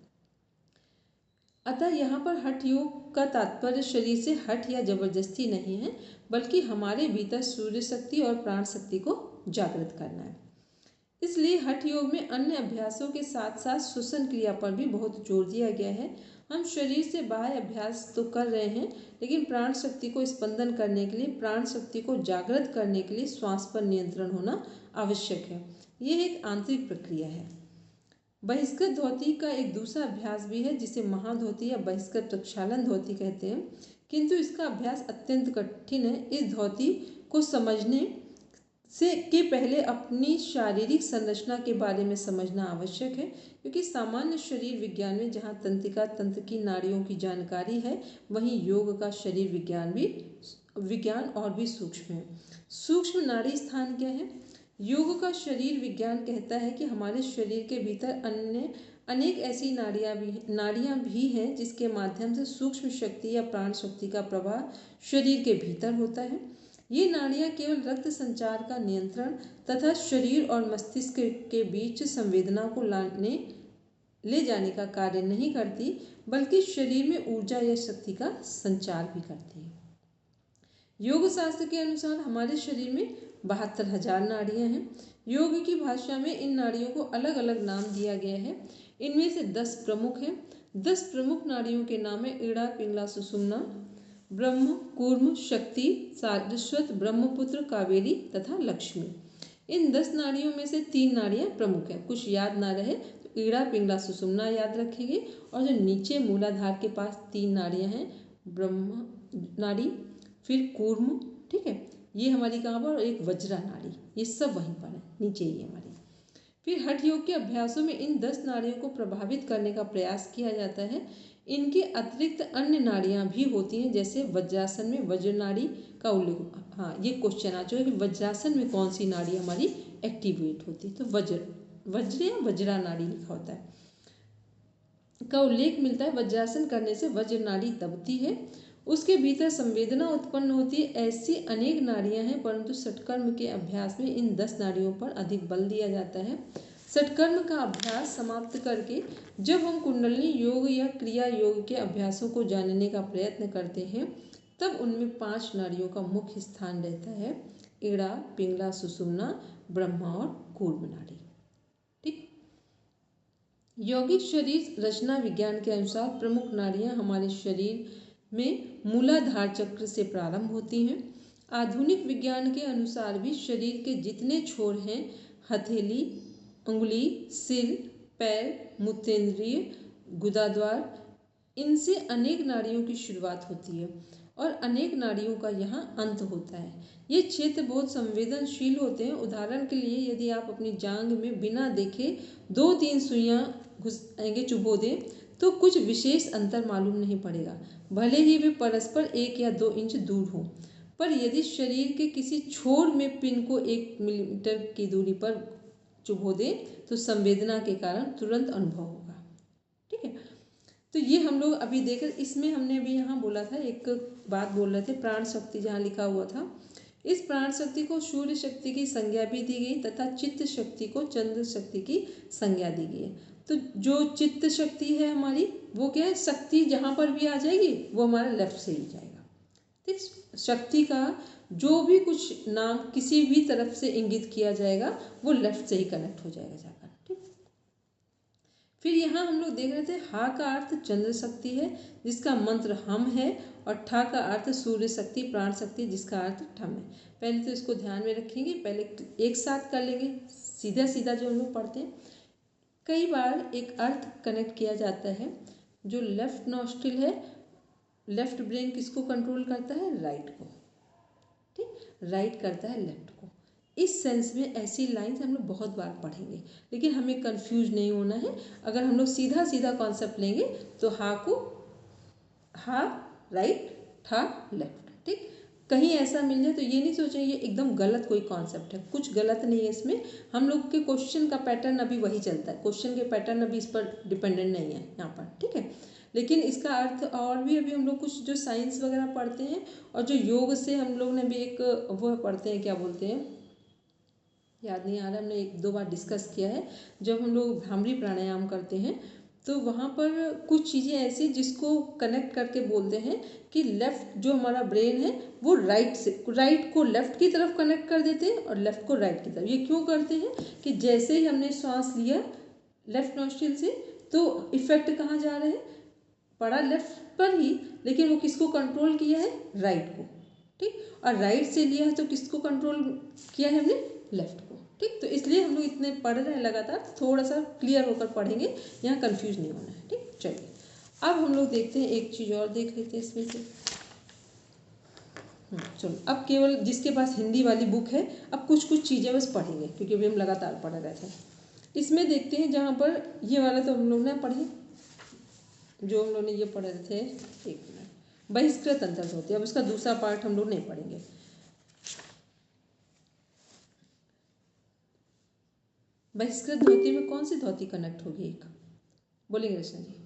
अतः यहाँ पर हठ योग का तात्पर्य शरीर से हठ या जबरदस्ती नहीं है, बल्कि हमारे भीतर सूर्य शक्ति और प्राण शक्ति को जागृत करना है। इसलिए हठ योग में अन्य अभ्यासों के साथ साथ श्वसन क्रिया पर भी बहुत जोर दिया गया है। हम शरीर से बाह्य अभ्यास तो कर रहे हैं, लेकिन प्राण शक्ति को स्पंदन करने के लिए, प्राण शक्ति को जागृत करने के लिए श्वास पर नियंत्रण होना आवश्यक है। यह एक आंतरिक प्रक्रिया है। बहिष्कृत धोती का एक दूसरा अभ्यास भी है, जिसे महाधोती या बहिष्कृत प्रक्षालन धोती कहते हैं, किंतु इसका अभ्यास अत्यंत कठिन है। इस धोती को समझने से के पहले अपनी शारीरिक संरचना के बारे में समझना आवश्यक है, क्योंकि सामान्य शरीर विज्ञान में जहाँ तंत्रिका तंत्र की नाड़ियों की जानकारी है, वहीं योग का शरीर विज्ञान और भी सूक्ष्म है। सूक्ष्म नाड़ी स्थान क्या है? योग का शरीर विज्ञान कहता है कि हमारे शरीर के भीतर अनेक ऐसी नाड़ियाँ भी हैं जिसके माध्यम से सूक्ष्म शक्ति या प्राण शक्ति का प्रवाह शरीर के भीतर होता है। ये नाड़ियाँ केवल रक्त संचार का नियंत्रण तथा शरीर और मस्तिष्क के बीच संवेदना को ले जाने का कार्य नहीं करती, बल्कि शरीर में ऊर्जा या शक्ति का संचार भी करती है। योग शास्त्र के अनुसार हमारे शरीर में 72,000 नाड़ियाँ हैं। योग की भाषा में इन नाड़ियों को अलग अलग नाम दिया गया है। इनमें से 10 प्रमुख हैं। 10 प्रमुख नाड़ियों के नाम है इड़ा, पिंगला, सुषुम्ना, ब्रह्म, कूर्म, शक्ति, सारस्वत, ब्रह्मपुत्र, कावेरी तथा लक्ष्मी। इन 10 नाड़ियों में से 3 नाड़ियाँ प्रमुख हैं। कुछ याद ना रहे तो इड़ा, पिंगला, सुषुम्ना याद रखेंगे, और जो नीचे मूलाधार के पास 3 नाड़ियाँ हैं, ब्रह्म नाड़ी, फिर कूर्म, ठीक है, ये हमारी कहाँ पर, और एक वज्रा नाड़ी, ये सब वहीं पर है, नीचे ही हमारी। फिर हठ योग के अभ्यासों में इन 10 नाड़ियों को प्रभावित करने का प्रयास किया जाता है। इनके अतिरिक्त अन्य नाड़ियाँ भी होती हैं, जैसे वज्रासन में वज्र नाड़ी का उल्लेख, हाँ ये क्वेश्चन आ चुका है कि वज्रासन में कौन सी नाड़ी हमारी एक्टिवेट होती है, तो वज्र या वज्रा नाड़ी लिखा होता है का उल्लेख मिलता है। वज्रासन करने से वज्र नाड़ी दबती है, उसके भीतर संवेदना उत्पन्न होती है। ऐसी अनेक नाड़ियां हैं, परंतु षटकर्म के अभ्यास में इन 10 नाड़ियों पर अधिक बल दिया जाता है। षटकर्म का अभ्यास समाप्त करके जब हम कुंडलिनी योग या क्रिया योग के अभ्यासों को जानने का प्रयत्न करते हैं, तब उनमें 5 नाड़ियों का मुख्य स्थान रहता है: इड़ा, पिंगला, सुषुम्ना, ब्रह्मा और कूर्म नाड़ी। ठीक। यौगिक शरीर रचना विज्ञान के अनुसार प्रमुख नाड़ियां हमारे शरीर में मूलाधार चक्र से प्रारंभ होती हैं। आधुनिक विज्ञान के अनुसार भी शरीर के जितने छोर हैं, हथेली, उंगली, सिर, पैर, मूत्रेंद्रिय, गुदाद्वार, इनसे अनेक नाड़ियों की शुरुआत होती है और अनेक नाड़ियों का यहाँ अंत होता है। ये क्षेत्र बहुत संवेदनशील होते हैं। उदाहरण के लिए यदि आप अपनी जांघ में बिना देखे 2-3 सुइयाँ चुभो दें तो कुछ विशेष अंतर मालूम नहीं पड़ेगा, भले ही वे परस्पर 1 या 2 इंच दूर हों। पर यदि शरीर के किसी छोर में पिन को 1 मिलीमीटर की दूरी पर चुभो दे तो संवेदना के कारण तुरंत अनुभव होगा। ठीक है, तो ये हम लोग अभी देख, इसमें हमने अभी यहाँ बोला था, एक बात बोल रहे थे, प्राण शक्ति जहाँ लिखा हुआ था, इस प्राण शक्ति को सूर्य शक्ति की संज्ञा भी दी गई तथा चित्त शक्ति को चंद्र शक्ति की संज्ञा दी गई है। तो जो चित्त शक्ति है हमारी, वो क्या है, शक्ति जहाँ पर भी आ जाएगी वो हमारा लेफ्ट से ही जाएगा। ठीक, शक्ति का जो भी कुछ नाम किसी भी तरफ से इंगित किया जाएगा वो लेफ्ट से ही कनेक्ट हो जाएगा जाकर। ठीक, फिर यहाँ हम लोग देख रहे थे, हा का अर्थ चंद्र शक्ति है जिसका मंत्र हम है, और ठा का अर्थ सूर्य शक्ति, प्राण शक्ति, जिसका अर्थ ठम है। पहले तो इसको ध्यान में रखेंगे, पहले एक साथ कर लेंगे सीधा सीधा जो हम लोग पढ़ते हैं। कई बार एक अर्थ कनेक्ट किया जाता है, जो लेफ्ट नॉस्ट्रिल है, लेफ्ट ब्रेन किसको कंट्रोल करता है, राइट को। ठीक, राइट करता है लेफ्ट को। इस सेंस में ऐसी लाइंस हम लोग बहुत बार पढ़ेंगे, लेकिन हमें कंफ्यूज नहीं होना है। अगर हम लोग सीधा सीधा कॉन्सेप्ट लेंगे तो हा को हा राइट, ठा लेफ्ट। ठीक, कहीं ऐसा मिल जाए तो ये नहीं सोचें ये एकदम गलत कोई कॉन्सेप्ट है, कुछ गलत नहीं है इसमें। हम लोग के क्वेश्चन का पैटर्न अभी वही चलता है, क्वेश्चन के पैटर्न अभी इस पर डिपेंडेंट नहीं है यहाँ पर। ठीक है, लेकिन इसका अर्थ और भी अभी हम लोग कुछ जो साइंस वगैरह पढ़ते हैं और जो योग से हम लोग ने भी एक वो पढ़ते हैं, क्या बोलते हैं, याद नहीं आ रहा, हमने एक दो बार डिस्कस किया है। जब हम लोग भ्रामरी प्राणायाम करते हैं तो वहाँ पर कुछ चीज़ें ऐसी जिसको कनेक्ट करके बोलते हैं कि लेफ़्ट जो हमारा ब्रेन है वो राइट को लेफ़्ट की तरफ कनेक्ट कर देते हैं और लेफ़्ट को राइट की तरफ। ये क्यों करते हैं कि जैसे ही हमने श्वास लिया लेफ़्ट नॉस्ट्रिल से तो इफ़ेक्ट कहाँ जा रहे हैं, पड़ा लेफ़्ट पर ही, लेकिन वो किसको कंट्रोल किया है, राइट को, ठीक। और राइट से लिया है तो किसको कंट्रोल किया है हमने, लेफ़्ट को, ठीक। तो इसलिए हम लोग इतने पढ़ रहे हैं लगातार, थोड़ा सा क्लियर होकर पढ़ेंगे, यहाँ कंफ्यूज नहीं होना है, ठीक। चलिए अब हम लोग देखते हैं, एक चीज़ और देख लेते हैं इसमें से। चलो अब केवल जिसके पास हिंदी वाली बुक है अब कुछ कुछ चीज़ें बस पढ़ेंगे, क्योंकि अभी हम लगातार पढ़ रहे थे। इसमें देखते हैं जहाँ पर ये वाला तो हम लोग ने पढ़े, जो हम लोग ने ये पढ़े थे, एक मिनट, बहिष्कृत अंतर्धोती। अब इसका दूसरा पार्ट हम लोग नहीं पढ़ेंगे। बहिष्कृत धोती में कौन सी धोती कनेक्ट होगी, एक बोलेंगे रचना जी।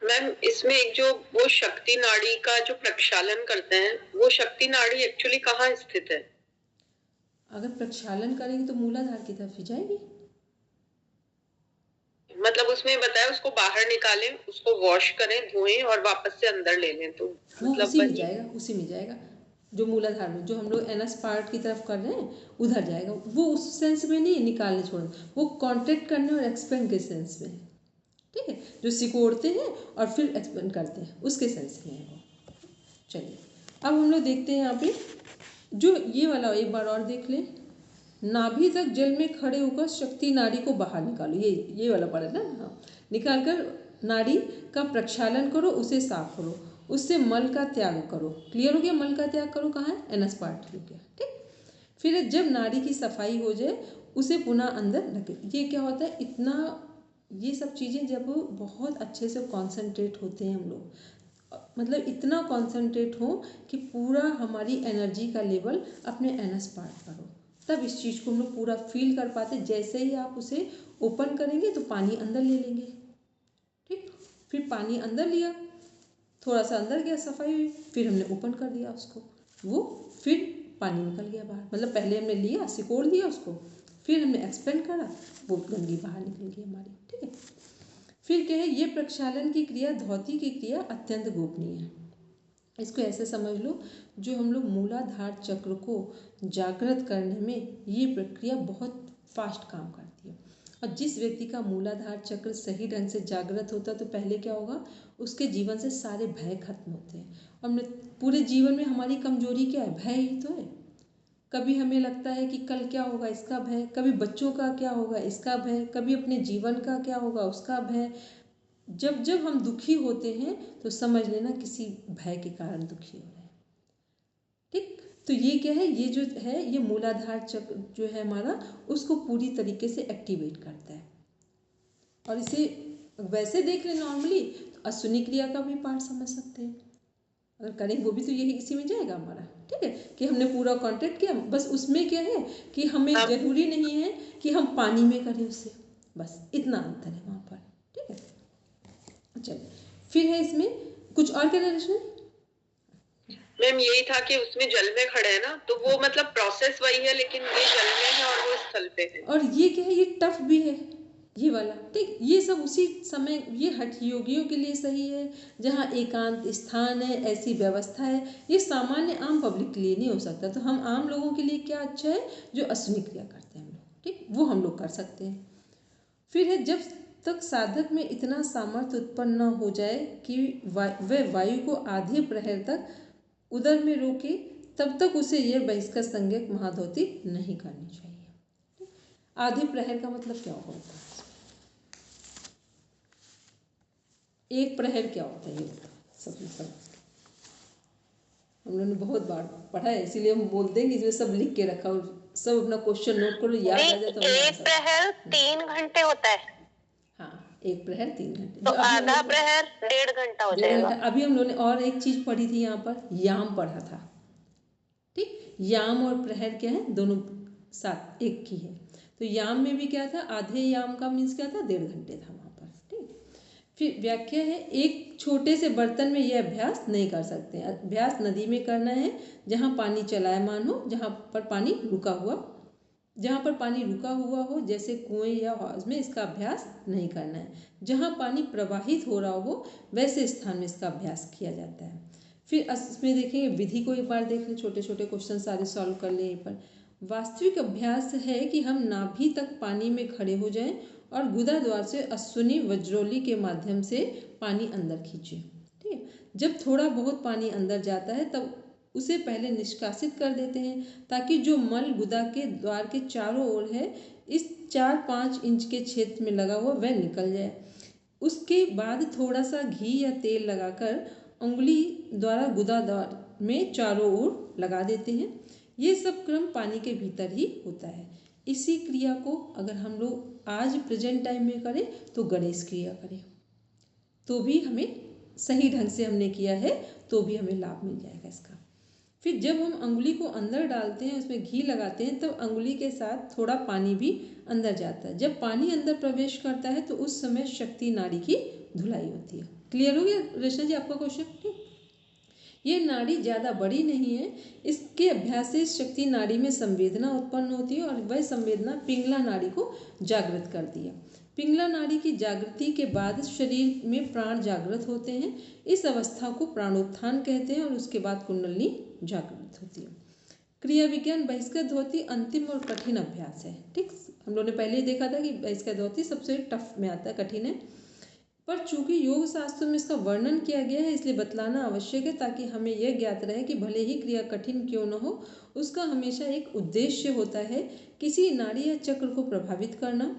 मैम इसमें एक जो वो शक्ति नाड़ी का जो प्रक्षालन करते हैं, वो शक्ति नाड़ी एक्चुअली कहाँ स्थित है? अगर प्रक्षालन करेंगे तो मूलाधार की तरफ ही जाएगी। मतलब उसमें बताया उसको बाहर निकालें, उसको वॉश करें, धोएं और वापस से अंदर ले लें, तो मतलब उसी में जाएगा, उसी में जाएगा, जो मूलाधार में जो हम लोग एनस पार्ट की तरफ कर रहे हैं उधर जाएगा। वो उस सेंस में नहीं निकालने छोड़ना, वो कॉन्ट्रैक्ट करने और एक्सपेंड के सेंस में है, ठीक है। जो सिकोड़ते हैं और फिर एक्सपेंड करते हैं उसके सेंस में है वो। चलिए अब हम लोग देखते हैं यहाँ पे जो ये वाला, एक बार और देख लें। नाभि तक जल में खड़े होकर शक्ति नाड़ी को बाहर निकालो, ये वाला पड़ा ना, हाँ। निकाल कर नाड़ी का प्रक्षालन करो, उसे साफ करो, उससे मल का त्याग करो। क्लियर हो गया, मल का त्याग करो कहाँ है, एनस पार्ट हो गया, ठीक। फिर जब नाड़ी की सफाई हो जाए उसे पुनः अंदर रखें। ये क्या होता है, इतना ये सब चीज़ें जब बहुत अच्छे से कॉन्सेंट्रेट होते हैं हम लोग, मतलब इतना कॉन्सेंट्रेट हो कि पूरा हमारी एनर्जी का लेवल अपने एनस पार्ट पर हो, तब इस चीज़ को हम लोग पूरा फील कर पाते। जैसे ही आप उसे ओपन करेंगे तो पानी अंदर ले लेंगे, ठीक। फिर पानी अंदर लिया, थोड़ा सा अंदर गया, सफाई हुई, फिर हमने ओपन कर दिया उसको, वो फिर पानी निकल गया बाहर। मतलब पहले हमने लिया, सिकोड़ दिया उसको, फिर हमने एक्सपेंड करा, वो गंदगी बाहर निकल गई हमारी, ठीक है। फिर क्या है, ये प्रक्षालन की क्रिया, धौती की क्रिया अत्यंत गोपनीय है। इसको ऐसे समझ लो, जो हम लोग मूलाधार चक्र को जागृत करने में ये प्रक्रिया बहुत फास्ट काम करती है। और जिस व्यक्ति का मूलाधार चक्र सही ढंग से जागृत होता है तो पहले क्या होगा, उसके जीवन से सारे भय खत्म होते हैं। और पूरे जीवन में हमारी कमजोरी क्या है, भय ही तो है। कभी हमें लगता है कि कल क्या होगा, इसका भय, कभी बच्चों का क्या होगा, इसका भय, कभी अपने जीवन का क्या होगा, उसका भय। जब जब हम दुखी होते हैं तो समझ लेना किसी भय के कारण दुखी हो रहे हैं, ठीक। तो ये क्या है, ये जो है ये मूलाधार चक्र जो है हमारा, उसको पूरी तरीके से एक्टिवेट करता है। और इसे वैसे देख लें नॉर्मली तो अश्विनी क्रिया का भी पार्ट समझ सकते हैं, अगर करें वो भी तो यही इसी में जाएगा हमारा, ठीक है। कि हमने पूरा कॉन्टेक्ट किया, बस उसमें क्या है कि हमें जरूरी नहीं है कि हम पानी में करें उससे, बस इतना अंतर है वहाँ पर, ठीक है। चलिए फिर है इसमें कुछ और क्या रचना। मैम यही था कि उसमें जल में खड़े हैं ना, तो वो मतलब प्रोसेस वही है, लेकिन ये जल में है और वो स्थल पे है। और ये क्या है, ये टफ भी है ये वाला, ठीक। ये सब उसी समय, ये हठ योगियों के लिए सही है जहाँ एकांत स्थान है, ऐसी व्यवस्था है। ये सामान्य आम पब्लिक के लिए नहीं हो सकता। तो हम आम लोगों के लिए क्या अच्छा है, जो अश्विनी क्रिया करते हैं हम लोग, ठीक, वो हम लोग कर सकते हैं। फिर है, जब तक साधक में इतना सामर्थ्य उत्पन्न न हो जाए कि वह वायु को आधे प्रहर तक उदर में रोके, तब तक उसे यह बहिष्कृत संज्ञक महाधोती नहीं करनी चाहिए। आधे प्रहर का मतलब क्या होता है, एक प्रहर क्या होता है, ये सब हम लोगों ने बहुत बार पढ़ा है, इसीलिए हम बोलते हैं कि इसमें सब लिख के रखा और सब अपना क्वेश्चन नोट करो, याद आ जाए तो। एक प्रहर 3 घंटे होता है। हाँ, एक प्रहर 3 घंटे, तो आधा प्रहर 1.5 घंटा हो जाएगा। अभी हम लोगों ने और एक चीज पढ़ी थी, यहाँ पर याम पढ़ा था, ठीक। याम और प्रहर क्या है, दोनों साथ एक ही है। तो याम में भी क्या था, आधे याम का मीन्स क्या था, 1.5 घंटे था वहाँ पर, ठीक। फिर व्याख्या है, एक छोटे से बर्तन में यह अभ्यास नहीं कर सकते। अभ्यास नदी में करना है जहाँ पानी चलायमान हो, जहाँ पर पानी रुका हुआ हो, जैसे कुएं या हौज में इसका अभ्यास नहीं करना है। जहाँ पानी प्रवाहित हो रहा हो वैसे स्थान में इसका अभ्यास किया जाता है। फिर इसमें देखेंगे विधि को एक बार देख लें, छोटे छोटे क्वेश्चन सारे सॉल्व कर लें यहीं पर। वास्तविक अभ्यास है कि हम नाभि तक पानी में खड़े हो जाएं और गुदा द्वार से अश्विनी वज्रोली के माध्यम से पानी अंदर खींचें। ठीक है, जब थोड़ा बहुत पानी अंदर जाता है तब उसे पहले निष्कासित कर देते हैं ताकि जो मल गुदा के द्वार के चारों ओर है, इस 4-5 इंच के क्षेत्र में लगा हुआ वह निकल जाए। उसके बाद थोड़ा सा घी या तेल लगाकर उंगली द्वारा गुदा द्वार में चारों ओर लगा देते हैं। ये सब क्रम पानी के भीतर ही होता है। इसी क्रिया को अगर हम लोग आज प्रेजेंट टाइम में करें तो गणेश क्रिया करें तो भी हमें सही ढंग से हमने किया है तो भी हमें लाभ मिल जाएगा इसका। फिर जब हम अंगुली को अंदर डालते हैं, उसमें घी लगाते हैं, तब अंगुली के साथ थोड़ा पानी भी अंदर जाता है। जब पानी अंदर प्रवेश करता है तो उस समय शक्ति नाड़ी की धुलाई होती है। क्लियर हो गया रचना जी आपका क्वेश्चन? ठीक, ये नाड़ी ज़्यादा बड़ी नहीं है। इसके अभ्यास से शक्ति नाड़ी में संवेदना उत्पन्न होती है और वह संवेदना पिंगला नाड़ी को जागृत करती है। पिंगला नाड़ी की जागृति के बाद शरीर में प्राण जागृत होते हैं। इस अवस्था को प्राणोत्थान कहते हैं और उसके बाद कुंडलिनी जागृत होती है। क्रिया विज्ञान बहिष्कृत धोती अंतिम और कठिन अभ्यास है। ठीक, हम लोगों ने पहले ही देखा था कि बहिष्कृत धोती सबसे टफ में आता है, कठिन है, पर चूंकि योग शास्त्र में इसका वर्णन किया गया है इसलिए बतलाना आवश्यक है ताकि हमें यह ज्ञात रहे कि भले ही क्रिया कठिन क्यों न हो, उसका हमेशा एक उद्देश्य होता है, किसी नाड़ी या चक्र को प्रभावित करना।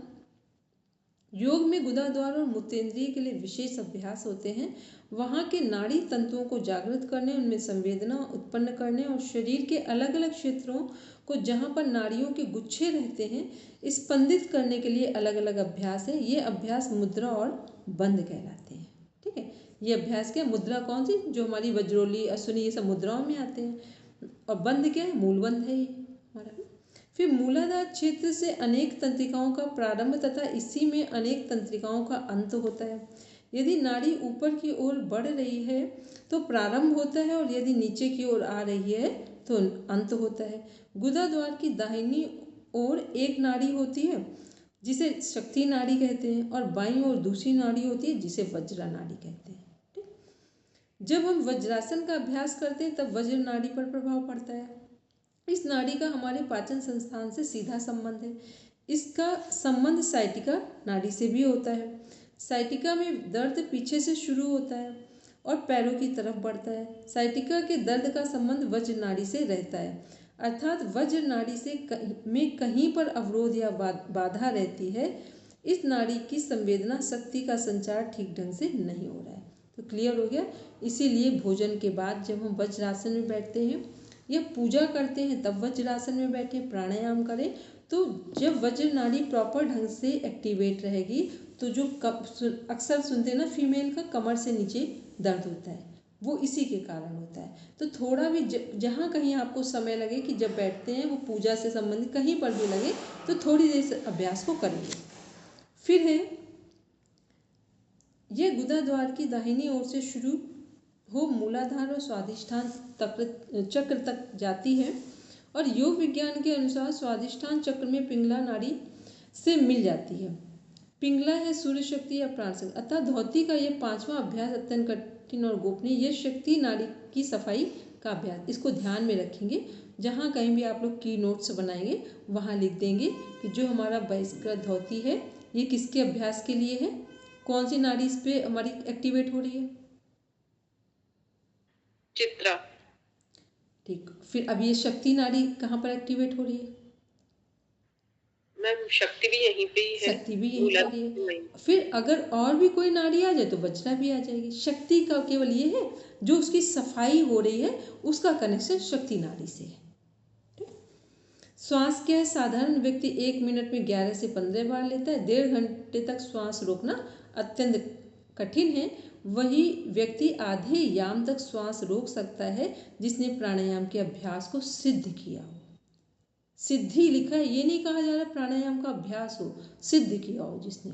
योग में गुदा द्वार और मूत्रेंद्रिय के लिए विशेष अभ्यास होते हैं। वहाँ के नाड़ी तंतुओं को जागृत करने, उनमें संवेदना उत्पन्न करने और शरीर के अलग अलग क्षेत्रों को जहाँ पर नाड़ियों के गुच्छे रहते हैं स्पंदित करने के लिए अलग अलग अभ्यास है। ये अभ्यास मुद्रा और बंद कहलाते हैं। ठीक है, ये अभ्यास क्या, मुद्रा कौन सी, जो हमारी वज्रोली अश्विनी ये सब मुद्राओं में आते हैं, और बंद क्या है, मूलबंध है ये हमारा। फिर मूलाधार क्षेत्र से अनेक तंत्रिकाओं का प्रारंभ तथा इसी में अनेक तंत्रिकाओं का अंत होता है। यदि नाड़ी ऊपर की ओर बढ़ रही है तो प्रारंभ होता है और यदि नीचे की ओर आ रही है तो अंत होता है। गुदा द्वार की दाहिनी ओर एक नाड़ी होती है जिसे शक्ति नाड़ी कहते हैं और बाईं ओर दूसरी नाड़ी होती है जिसे वज्रा नाड़ी कहते हैं। ठीक, जब हम वज्रासन का अभ्यास करते हैं तब वज्र नाड़ी पर प्रभाव पड़ता है। इस नाड़ी का हमारे पाचन संस्थान से सीधा संबंध है। इसका संबंध साइटिका नाड़ी से भी होता है। साइटिका में दर्द पीछे से शुरू होता है और पैरों की तरफ बढ़ता है। साइटिका के दर्द का संबंध वज्र नाड़ी से रहता है, अर्थात वज्र नाड़ी से कहीं पर अवरोध या बाधा रहती है। इस नाड़ी की संवेदना शक्ति का संचार ठीक ढंग से नहीं हो रहा है। तो क्लियर हो गया। इसीलिए भोजन के बाद जब हम वज्रासन में बैठते हैं या पूजा करते हैं तब वज्रासन में बैठे प्राणायाम करें, तो जब वज्र नाड़ी प्रॉपर ढंग से एक्टिवेट रहेगी तो जो अक्सर सुनते हैं ना फीमेल का कमर से नीचे दर्द होता है, वो इसी के कारण होता है। तो थोड़ा भी जहाँ कहीं आपको समय लगे कि जब बैठते हैं वो पूजा से संबंधित कहीं पर भी लगे तो थोड़ी देर से अभ्यास को करेंगे। फिर है यह गुदा द्वार की दाहिनी ओर से शुरू हो मूलाधार और स्वादिष्ठान चक्र तक जाती है और योग विज्ञान के अनुसार स्वादिष्ठान चक्र में पिंगला नाड़ी से मिल जाती है। पिंगला है सूर्य शक्ति या प्राण शक्ति, अतः धोती का यह 5वां अभ्यास अत्यंत कठिन और गोपनीय। यह शक्ति नाड़ी की सफाई का अभ्यास, इसको ध्यान में रखेंगे। जहाँ कहीं भी आप लोग की नोट्स बनाएंगे वहाँ लिख देंगे कि जो हमारा बहिष्कृत धोती है ये किसके अभ्यास के लिए है, कौन सी नाड़ी इस पर हमारी एक्टिवेट हो रही है, चित्रा। ठीक, फिर अब ये शक्ति नाड़ी कहाँ पर एक्टिवेट हो रही है, मैम शक्ति भी यहीं पे ही है, शक्ति भी यहीं पर ही है। फिर अगर और भी कोई नाड़ी आ जाए तो वज्रा भी आ जाएगी। शक्ति का केवल ये है जो उसकी सफाई हो रही है उसका कनेक्शन शक्ति नाड़ी से है। श्वास क्या है, साधारण व्यक्ति 1 मिनट में 11 से 15 बार लेता है। 1.5 घंटे तक श्वास रोकना अत्यंत कठिन है। वही व्यक्ति आधे याम तक श्वास रोक सकता है जिसने प्राणायाम के अभ्यास को सिद्ध किया हो। सिद्धि लिखा है, ये नहीं कहा जा रहा प्राणायाम का अभ्यास हो, सिद्ध किया हो जिसने।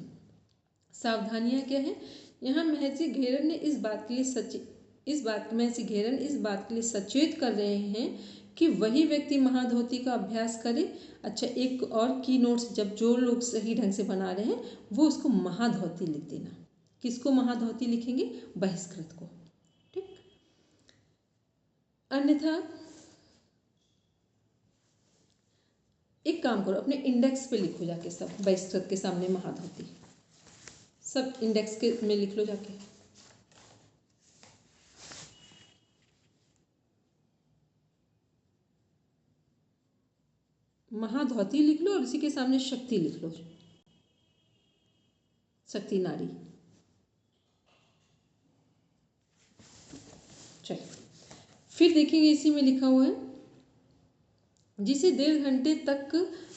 सावधानियां क्या है, यहाँ महर्षि घेरन इस बात के लिए सचेत कर रहे हैं कि वही व्यक्ति महाधोती का अभ्यास करे। अच्छा, एक और की नोट्स, जब जो लोग सही ढंग से बना रहे हैं वो उसको महाधोती लिख देना। किसको महाधोती लिखेंगे? बहिष्कृत को। ठीक, अन्यथा एक काम करो, अपने इंडेक्स पे लिखो जाके सब, बहिष्कृत के सामने महाधोती, सब इंडेक्स के में लिख लो जाके। महाधोती लिख लो और इसी के सामने शक्ति लिख लो, शक्ति नारी। चलो फिर देखेंगे, इसी में लिखा हुआ है, जिसे 1.5 घंटे तक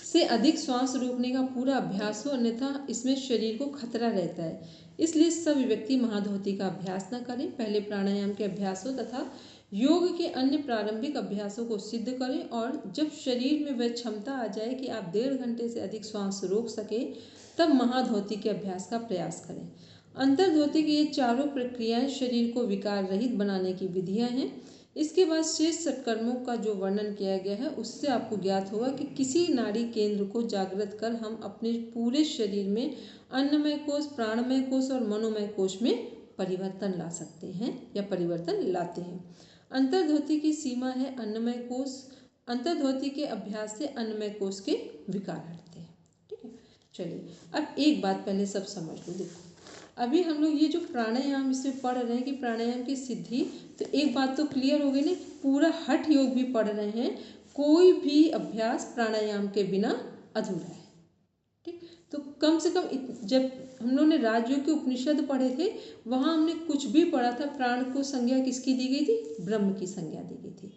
से अधिक श्वास रोकने का पूरा अभ्यास हो, अन्यथा इसमें शरीर को खतरा रहता है। इसलिए सभी व्यक्ति महाधोती का अभ्यास न करें, पहले प्राणायाम के अभ्यासों तथा योग के अन्य प्रारंभिक अभ्यासों को सिद्ध करें, और जब शरीर में वह क्षमता आ जाए कि आप 1.5 घंटे से अधिक श्वास रोक सकें, तब महाधोती के अभ्यास का प्रयास करें। अंतर्धोती की ये चारों प्रक्रियाएं शरीर को विकार रहित बनाने की विधियां हैं। इसके बाद शेष सत्कर्मों का जो वर्णन किया गया है, उससे आपको ज्ञात होगा कि किसी नाड़ी केंद्र को जागृत कर हम अपने पूरे शरीर में अन्नमय कोश, प्राणमय कोश और मनोमय कोश में परिवर्तन ला सकते हैं या परिवर्तन लाते हैं। अंतर्धोती की सीमा है अन्नमय कोश। अंतर्धोती के अभ्यास से अन्नमय कोश के विकार हटते हैं। ठीक है, चलिए अब एक बात पहले सब समझ लो। देखो, अभी हम लोग ये जो प्राणायाम इसमें पढ़ रहे हैं कि प्राणायाम की सिद्धि, तो एक बात तो क्लियर हो गई ना, पूरा हठ योग भी पढ़ रहे हैं। कोई भी अभ्यास प्राणायाम के बिना अधूरा है। ठीक, तो कम से कम जब हम लोगों ने राजयोग के उपनिषद पढ़े थे, वहाँ हमने कुछ भी पढ़ा था, प्राण को संज्ञा किसकी दी गई थी? ब्रह्म की संज्ञा दी गई थी।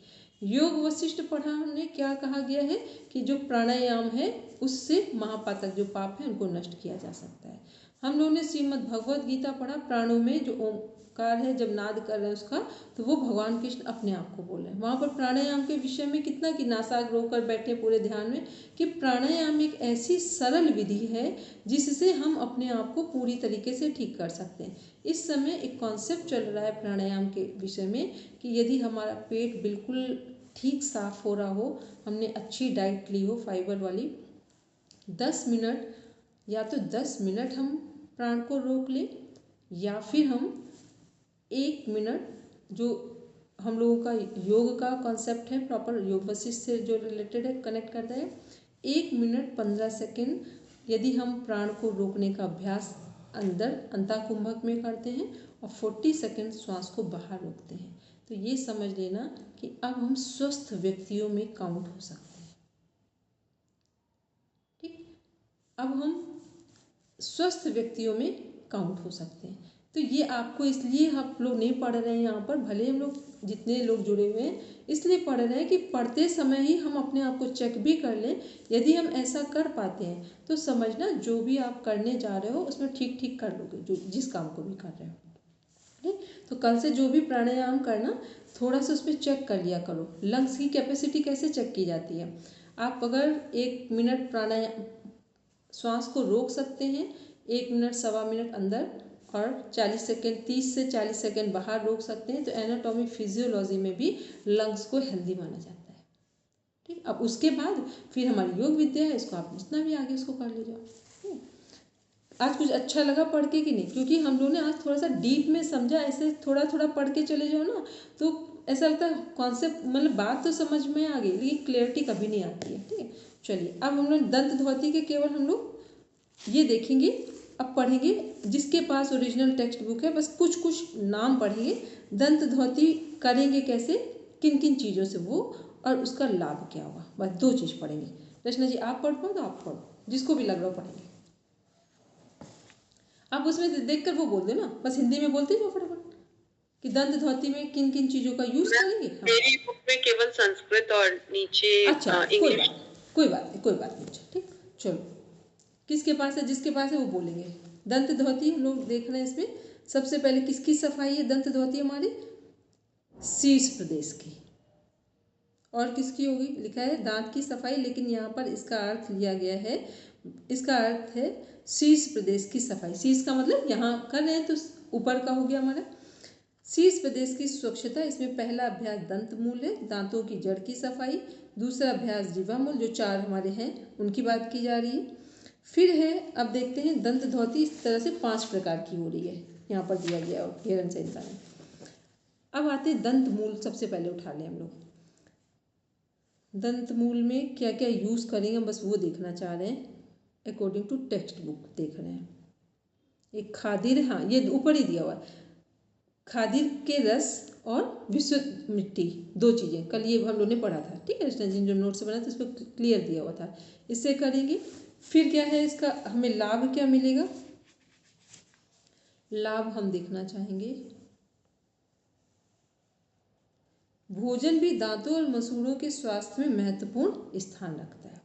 योग वशिष्ठ पढ़ा हमने, क्या कहा गया है कि जो प्राणायाम है उससे महापातक जो पाप है उनको नष्ट किया जा सकता है। हम लोगों ने श्रीमद् भगवद गीता पढ़ा, प्राणों में जो ओंकार है जब नाद कर रहे हैं उसका, तो वो भगवान कृष्ण अपने आप को बोल रहे हैं। वहाँ पर प्राणायाम के विषय में कितना कि नासाग्र होकर बैठे पूरे ध्यान में, कि प्राणायाम एक ऐसी सरल विधि है जिससे हम अपने आप को पूरी तरीके से ठीक कर सकते हैं। इस समय एक कॉन्सेप्ट चल रहा है प्राणायाम के विषय में कि यदि हमारा पेट बिल्कुल ठीक साफ हो रहा हो, हमने अच्छी डाइट ली हो फाइबर वाली, 10 मिनट या तो 10 मिनट हम प्राण को रोक लें, या फिर हम 1 मिनट, जो हम लोगों का योग का कॉन्सेप्ट है प्रॉपर, योग वशिष्ठ से जो रिलेटेड है, कनेक्ट करता है, 1 मिनट 15 सेकेंड यदि हम प्राण को रोकने का अभ्यास अंदर अंतःकुंभक में करते हैं और 40 सेकेंड श्वास को बाहर रोकते हैं, तो ये समझ लेना कि अब हम स्वस्थ व्यक्तियों में काउंट हो सकते हैं। ठीक, अब हम स्वस्थ व्यक्तियों में काउंट हो सकते हैं। तो ये आपको इसलिए हम लोग नहीं पढ़ रहे हैं यहाँ पर, भले हम लोग जितने लोग जुड़े हुए हैं इसलिए पढ़ रहे हैं कि पढ़ते समय ही हम अपने आप को चेक भी कर लें। यदि हम ऐसा कर पाते हैं तो समझना जो भी आप करने जा रहे हो उसमें ठीक ठीक कर लोगे, जो जिस काम को भी कर रहे हो। ठीक, तो कल से जो भी प्राणायाम करना, थोड़ा सा उसमें चेक कर लिया करो। लंग्स की कैपेसिटी कैसे चेक की जाती है? आप अगर 1 मिनट प्राणायाम श्वास को रोक सकते हैं, 1 मिनट 1.25 मिनट अंदर और 40 सेकेंड 30 से 40 सेकेंड बाहर रोक सकते हैं, तो एनाटॉमी फिजियोलॉजी में भी लंग्स को हेल्दी माना जाता है। ठीक, अब उसके बाद फिर हमारी योग विद्या है, इसको आप जितना भी आगे उसको कर ले जाओ। आज कुछ अच्छा लगा पढ़ के कि नहीं? क्योंकि हम लोगों ने आज थोड़ा सा डीप में समझा, ऐसे थोड़ा थोड़ा पढ़ के चले जाओ ना तो ऐसा लगता है कॉन्सेप्ट, मतलब बात तो समझ में आ गई लेकिन क्लियरिटी कभी नहीं आती है। ठीक है, चलिए अब हम लोग दंत ध्वति के केवल हम लोग ये देखेंगे, अब पढ़ेंगे जिसके पास ओरिजिनल टेक्स्ट बुक है, बस कुछ कुछ नाम पढ़ेंगे। दंत ध्वति करेंगे कैसे, किन किन चीज़ों से वो, और उसका लाभ क्या होगा, बस 2 चीज़ पढ़ेंगे। रचना जी आप पढ़ पाओ तो आप पढ़ो, जिसको भी लग रहा हो पढ़ेंगे। आप उसमें देख कर वो बोल दो ना, बस हिंदी में बोलते जाओ फटाफट कि दंत ध्वति में किन किन चीज़ों का यूज करेंगे। हाँ। मेरी बुक में केवल संस्कृत और नीचे अच्छा इंग्लिश। कोई बात नहीं। ठीक, चलो किसके पास है, जिसके पास है वो बोलेंगे। दंत ध्वति हम लोग देख रहे हैं, इसमें सबसे पहले किसकी सफाई है? दंत ध्वति हमारी शीर्ष प्रदेश की, और किसकी होगी? लिखा है दांत की सफाई, लेकिन यहाँ पर इसका अर्थ लिया गया है, इसका अर्थ है शीर्ष प्रदेश की सफाई। शीर्ष का मतलब यहाँ कर रहे हैं तो ऊपर का हो गया हमारा। शीर्ष प्रदेश की स्वच्छता, इसमें पहला अभ्यास दंत मूल है, दांतों की जड़ की सफाई। दूसरा अभ्यास जिह्वा मूल, जो 4 हमारे हैं उनकी बात की जा रही है। फिर है, अब देखते हैं दंत धौती, इस तरह से 5 प्रकार की हो रही है, यहाँ पर दिया गया घेरन संहिता में। अब आते हैं दंत मूल, सबसे पहले उठा लें हम लोग। दंत मूल में क्या क्या यूज़ करेंगे हम बस वो देखना चाह रहे हैं, अकॉर्डिंग टू टेक्स्ट बुक देख रहे हैं। एक खादिर, हाँ ये ऊपर ही दिया हुआ है, खादिर के रस और विशुद्ध मिट्टी, 2 चीज़ें कल ये हम लोगों ने पढ़ा था, ठीक है, जिन जो नोट से बना था उस पर क्लियर दिया हुआ था, इससे करेंगे। फिर क्या है इसका, हमें लाभ क्या मिलेगा, लाभ हम देखना चाहेंगे। भोजन भी दांतों और मसूड़ों के स्वास्थ्य में महत्वपूर्ण स्थान रखता है।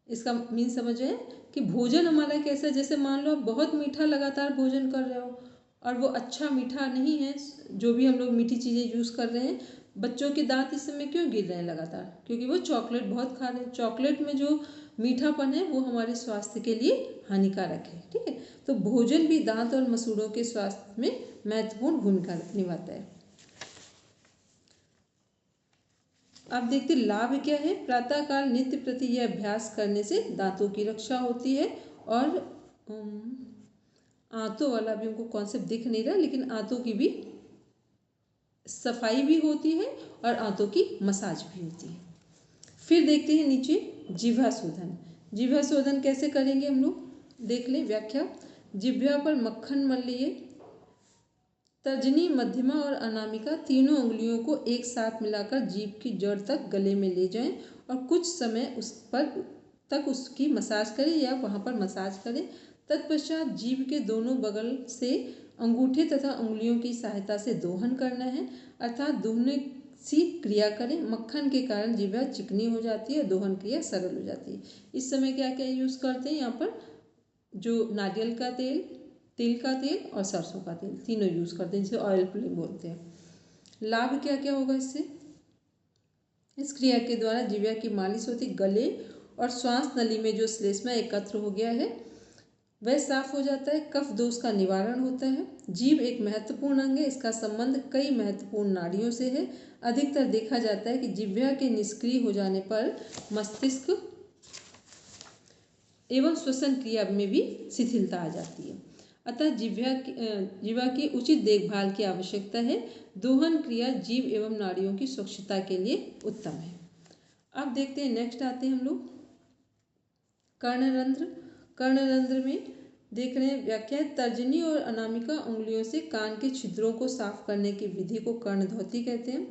इसका मीन समझ है कि भोजन हमारा कैसा, जैसे मान लो आप बहुत मीठा लगातार भोजन कर रहे हो और वो अच्छा मीठा नहीं है, जो भी हम लोग मीठी चीज़ें यूज़ कर रहे हैं, बच्चों के दांत इस समय क्यों गिर रहे हैं लगातार, क्योंकि वो चॉकलेट बहुत खा रहे हैं। चॉकलेट में जो मीठापन है वो हमारे स्वास्थ्य के लिए हानिकारक है, ठीक है। तो भोजन भी दांत और मसूड़ों के स्वास्थ्य में महत्वपूर्ण भूमिका निभाता है। अब देखते लाभ क्या है। प्रातःकाल नित्य प्रति यह अभ्यास करने से दांतों की रक्षा होती है और आंतों वाला भी हमको कॉन्सेप्ट दिख नहीं रहा, लेकिन आंतों की भी सफाई भी होती है और आंतों की मसाज भी होती है। फिर देखते हैं नीचे जिह्वा शोधन। जिह्वा शोधन कैसे करेंगे हम लोग, देख लें व्याख्या। जिह्वा पर मक्खन मल लिए, तर्जनी, मध्यमा और अनामिका तीनों उंगलियों को एक साथ मिलाकर जीभ की जड़ तक गले में ले जाएं और कुछ समय उस पर तक उसकी मसाज करें या वहाँ पर मसाज करें। तत्पश्चात जीभ के दोनों बगल से अंगूठे तथा उंगलियों की सहायता से दोहन करना है, अर्थात दोहने सी क्रिया करें। मक्खन के कारण जिह्वा चिकनी हो जाती है, दोहन क्रिया सरल हो जाती है। इस समय क्या क्या यूज़ करते हैं यहाँ पर, जो नारियल का तेल, तिल का तेल और सरसों का तेल, तीनों यूज़ करते हैं, जिसे ऑयल पुलिंग बोलते हैं। लाभ क्या क्या होगा इससे, इस क्रिया के द्वारा जिह्वा की मालिश होती, गले और श्वास नली में जो श्लेष्मा एकत्र हो गया है वह साफ हो जाता है, कफ दोष का निवारण होता है। जीभ एक महत्वपूर्ण अंग है, इसका संबंध कई महत्वपूर्ण नाड़ियों से है। अधिकतर देखा जाता है कि जिह्वा के निष्क्रिय हो जाने पर मस्तिष्क एवं श्वसन क्रिया में भी शिथिलता आ जाती है, अतः जिह्वा की उचित देखभाल की आवश्यकता है। दोहन क्रिया जीभ एवं नाड़ियों की स्वच्छता के लिए उत्तम है। अब देखते हैं नेक्स्ट आते हैं हम लोग कर्णरंध्र। कर्णरंध्र में देख रहे हैं व्याख्या। तर्जनी और अनामिका उंगलियों से कान के छिद्रों को साफ करने की विधि को कर्णधौती कहते हैं।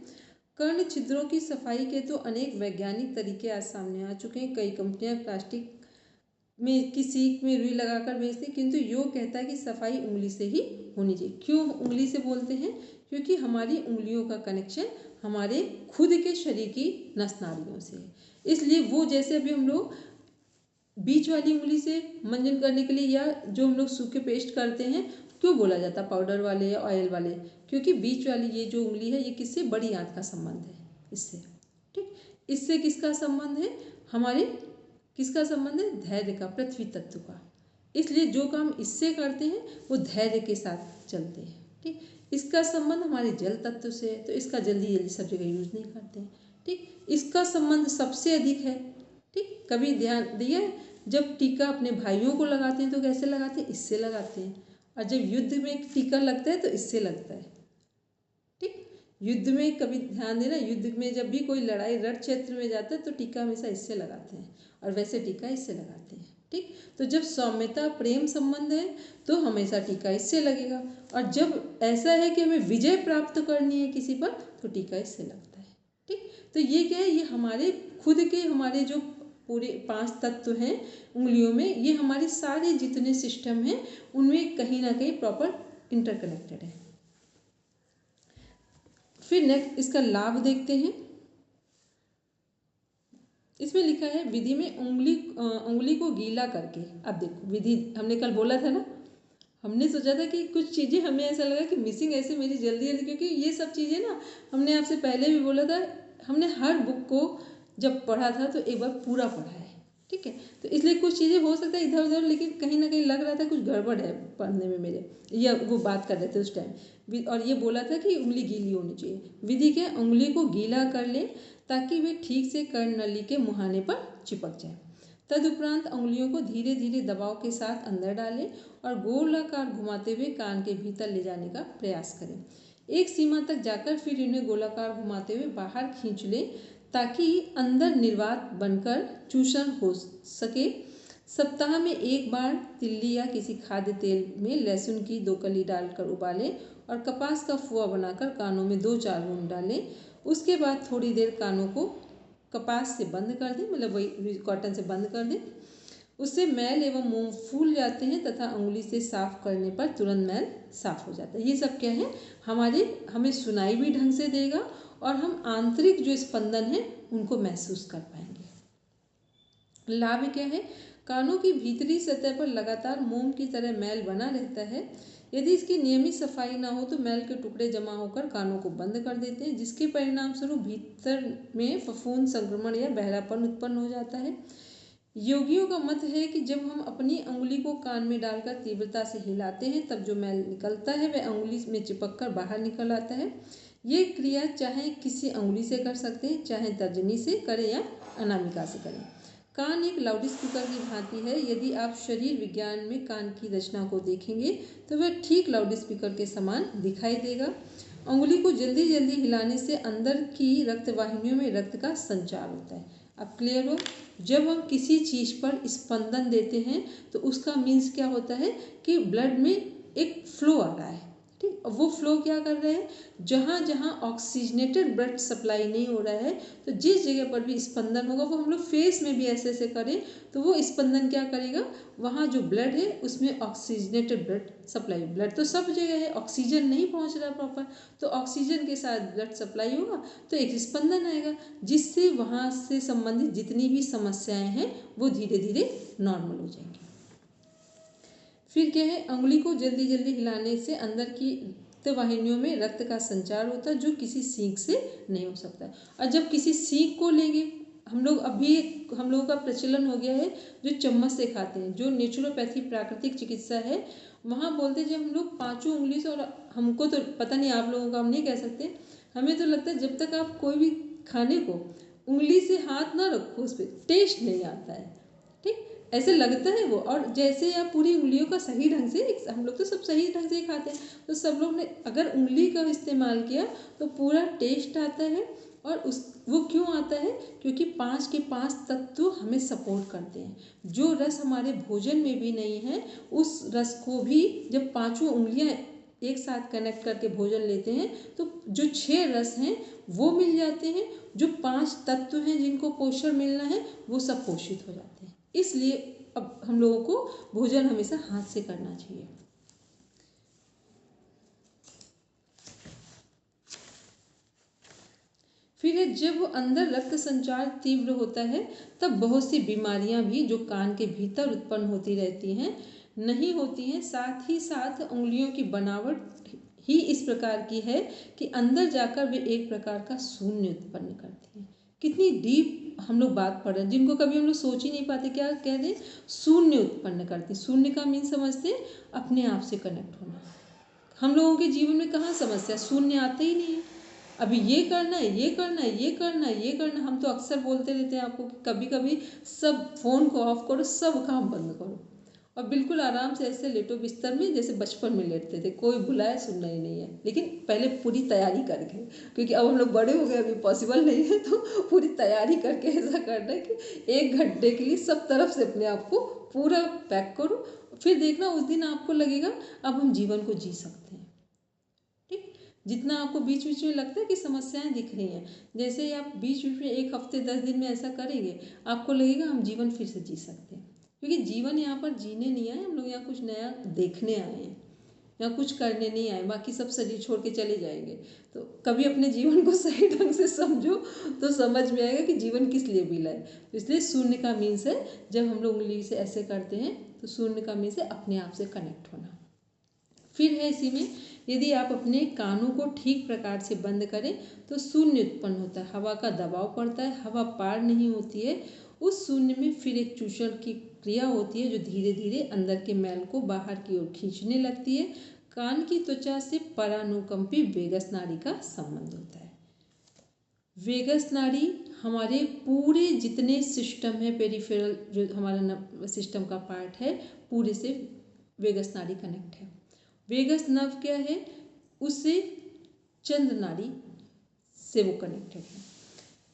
कर्ण छिद्रों की सफाई के तो अनेक वैज्ञानिक तरीके आज सामने आ चुके हैं। कई कंपनियां प्लास्टिक में की सीख में रुई लगाकर बेचते हैं, किंतु योग कहता है कि सफाई उंगली से ही होनी चाहिए। क्यों उंगली से बोलते हैं, क्योंकि हमारी उंगलियों का कनेक्शन हमारे खुद के शरीर की नस नाड़ियों से है। इसलिए वो जैसे अभी हम लोग बीच वाली उंगली से मंजन करने के लिए या जो हम लोग सूखे पेस्ट करते हैं, क्यों बोला जाता पाउडर वाले या ऑयल वाले, क्योंकि बीच वाली ये जो उंगली है ये किससे, बड़ी आंत का संबंध है इससे, ठीक। इससे किसका संबंध है, हमारे किसका संबंध है, धैर्य का, पृथ्वी तत्व का। इसलिए जो काम इससे करते हैं वो धैर्य के साथ चलते हैं, ठीक। इसका संबंध हमारे जल तत्व से है, तो इसका जल्दी जल्दी सब जगह यूज नहीं करते हैं, ठीक। इसका संबंध सबसे अधिक है, ठीक। कभी ध्यान दिया, जब टीका अपने भाइयों को लगाते हैं तो कैसे लगाते हैं, इससे लगाते हैं, और जब युद्ध में टीका लगता है तो इससे लगता है, ठीक। युद्ध में कभी ध्यान देना, युद्ध में जब भी कोई लड़ाई रण क्षेत्र में जाता है तो टीका हमेशा इससे लगाते हैं और वैसे टीका इससे लगाते हैं, ठीक। तो जब सौम्यता प्रेम संबंध है तो हमेशा टीका इससे लगेगा, और जब ऐसा है कि हमें विजय प्राप्त करनी है किसी पर तो टीका इससे लगता है, ठीक। तो ये क्या है, ये हमारे खुद के, हमारे जो पूरे 5 तत्व हैं उंगलियों में, ये हमारे सारे जितने सिस्टम हैं उनमें कहीं ना कहीं प्रॉपर इंटरकनेक्टेड है। फिर नेक्स्ट इसका लाभ देखते हैं। इसमें लिखा है विधि में उंगली को गीला करके, अब देखो विधि हमने कल बोला था ना, हमने सोचा था कि कुछ चीज़ें हमें ऐसा लगा कि मिसिंग ऐसे मेरी जल्दी जल्दी, क्योंकि ये सब चीज़ें ना हमने आपसे पहले भी बोला था, हमने हर बुक को जब पढ़ा था तो एक बार पूरा पढ़ा है, ठीक है। तो इसलिए कुछ चीज़ें हो सकता है इधर उधर, लेकिन कहीं ना कहीं लग रहा था कुछ गड़बड़ है पढ़ने में मेरे, या वो बात कर रहे थे उस टाइम। और ये बोला था कि उंगली गीली होनी चाहिए। विधि क्या, उंगली को गीला कर ले ताकि वे ठीक से कर्णनली के मुहाने पर चिपक जाए। तदुपरांत उंगलियों को धीरे धीरे दबाव के साथ अंदर डालें और गोलाकार घुमाते हुए कान के भीतर ले जाने का प्रयास करें। एक सीमा तक जाकर फिर इन्हें गोलाकार घुमाते हुए बाहर खींच लें ताकि अंदर निर्वात बनकर चूषण हो सके। सप्ताह में एक बार तिल्ली या किसी खाद्य तेल में लहसुन की 2 कली डालकर उबालें और कपास का फुआ बनाकर कानों में 2-4 बूंद डालें। उसके बाद थोड़ी देर कानों को कपास से बंद कर दें, मतलब वही कॉटन से बंद कर दें। उससे मैल एवं मोम फूल जाते हैं तथा उंगली से साफ करने पर तुरंत मैल साफ हो जाता है। ये सब क्या है, हमें सुनाई भी ढंग से देगा और हम आंतरिक जो स्पंदन है उनको महसूस कर पाएंगे। लाभ क्या है, कानों की भीतरी सतह पर लगातार मोम की तरह मैल बना रहता है। यदि इसकी नियमित सफाई ना हो तो मैल के टुकड़े जमा होकर कानों को बंद कर देते हैं, जिसके परिणाम स्वरूप भीतर में फफूंद संक्रमण या बहरापन उत्पन्न हो जाता है। योगियों का मत है कि जब हम अपनी अंगुली को कान में डालकर तीव्रता से हिलाते हैं तब जो मैल निकलता है वह अंगुली में चिपककर बाहर निकल आता है। ये क्रिया चाहे किसी अंगुली से कर सकते हैं, चाहे तर्जनी से करें या अनामिका से करें। कान एक लाउड स्पीकर की भांति है। यदि आप शरीर विज्ञान में कान की रचना को देखेंगे तो वह ठीक लाउड स्पीकर के समान दिखाई देगा। अंगुली को जल्दी जल्दी हिलाने से अंदर की रक्त वाहिनियों में रक्त का संचार होता है। अब क्लियर हो, जब हम किसी चीज़ पर स्पंदन देते हैं तो उसका मीन्स क्या होता है कि ब्लड में एक फ्लो आ रहा है। ठीक, वो फ्लो क्या कर रहे हैं, जहाँ जहाँ ऑक्सीजनेटेड ब्लड सप्लाई नहीं हो रहा है तो जिस जगह पर भी स्पंदन होगा, वो हम लोग फेस में भी ऐसे ऐसे करें तो वो स्पंदन क्या करेगा, वहाँ जो ब्लड है उसमें ऑक्सीजनेटेड ब्लड सप्लाई, ब्लड तो सब जगह है, ऑक्सीजन नहीं पहुँच रहा प्रॉपर, तो ऑक्सीजन के साथ ब्लड सप्लाई होगा तो एक स्पंदन आएगा, जिससे वहाँ से संबंधित जितनी भी समस्याएं हैं वो धीरे धीरे नॉर्मल हो जाएंगी। फिर क्या है, अंगुली को जल्दी जल्दी हिलाने से अंदर की रक्त वाहिनियों में रक्त का संचार होता है जो किसी सीख से नहीं हो सकता। और जब किसी सीख को लेंगे, हम लोगों का प्रचलन हो गया है जो चम्मच से खाते हैं, जो नेचुरोपैथी प्राकृतिक चिकित्सा है, वहाँ बोलते हैं जब हम लोग 5 उंगली से, और हमको तो पता नहीं आप लोगों का, हम नहीं कह सकते, हमें तो लगता है जब तक आप कोई भी खाने को उंगली से हाथ ना रखो उस पर टेस्ट नहीं आता है। ठीक, ऐसे लगता है वो। और जैसे आप पूरी उंगलियों का सही ढंग से, हम लोग तो सब सही ढंग से ही खाते हैं, तो सब लोग ने अगर उंगली का इस्तेमाल किया तो पूरा टेस्ट आता है। और वो क्यों आता है, क्योंकि 5 के 5 तत्व हमें सपोर्ट करते हैं। जो रस हमारे भोजन में भी नहीं है उस रस को भी जब 5 उंगलियां एक साथ कनेक्ट करके भोजन लेते हैं तो जो 6 रस हैं वो मिल जाते हैं, जो 5 तत्व हैं जिनको पोषण मिलना है वो सब पोषित हो जाते हैं। इसलिए अब हम लोगों को भोजन हमेशा हाथ से करना चाहिए। फिर जब अंदर रक्त संचार तीव्र होता है तब बहुत सी बीमारियां भी जो कान के भीतर उत्पन्न होती रहती हैं नहीं होती हैं। साथ ही साथ उंगलियों की बनावट ही इस प्रकार की है कि अंदर जाकर वे एक प्रकार का शून्य उत्पन्न करती हैं। कितनी डीप हम लोग बात पढ़ रहे हैं, जिनको कभी हम लोग सोच ही नहीं पाते, क्या कह रहे, शून्य उत्पन्न करती। शून्य का मीन समझते हैं अपने आप से कनेक्ट होना। हम लोगों के जीवन में कहाँ समस्या, शून्य आते ही नहीं है। अभी ये करना है, ये करना है, ये करना है, ये करना है। हम तो अक्सर बोलते रहते हैं आपको कि कभी कभी सब फोन को ऑफ करो, सब काम बंद करो और बिल्कुल आराम से ऐसे लेटो बिस्तर में जैसे बचपन में लेटते थे, कोई बुलाए सुनना ही नहीं है। लेकिन पहले पूरी तैयारी करके, क्योंकि अब हम लोग बड़े हो गए, अभी पॉसिबल नहीं है, तो पूरी तैयारी करके ऐसा करना है कि 1 घंटे के लिए सब तरफ से अपने आप को पूरा पैक करो। फिर देखना उस दिन आपको लगेगा अब हम जीवन को जी सकते हैं। ठीक, जितना आपको बीच बीच में लगता है कि समस्याएं दिख रही हैं, जैसे ही आप बीच बीच में 1 हफ्ते 10 दिन में ऐसा करेंगे आपको लगेगा हम जीवन फिर से जी सकते हैं। क्योंकि जीवन यहाँ पर जीने नहीं आए हम लोग, यहाँ कुछ नया देखने आए हैं, यहाँ कुछ करने नहीं आए, बाकी सब शरीर छोड़ के चले जाएंगे। तो कभी अपने जीवन को सही ढंग से समझो तो समझ में आएगा कि जीवन किस लिए मिला है। तो इसलिए शून्य का मीन्स है, जब हम लोग उंगली से ऐसे करते हैं तो शून्य का मीन्स है अपने आप से कनेक्ट होना। फिर है इसी में, यदि आप अपने कानों को ठीक प्रकार से बंद करें तो शून्य उत्पन्न होता है, हवा का दबाव पड़ता है, हवा पार नहीं होती है। उस शून्य में फिर एक चूषण की क्रिया होती है जो धीरे धीरे अंदर के मैल को बाहर की ओर खींचने लगती है। कान की त्वचा से परानुकंपी वेगस नाड़ी का संबंध होता है। वेगस नाड़ी हमारे पूरे जितने सिस्टम है, पेरिफेरल जो हमारा सिस्टम का पार्ट है, पूरे से वेगस नाड़ी कनेक्ट है। वेगस नर्व क्या है, उससे चंद्र नाड़ी से वो कनेक्टेड है।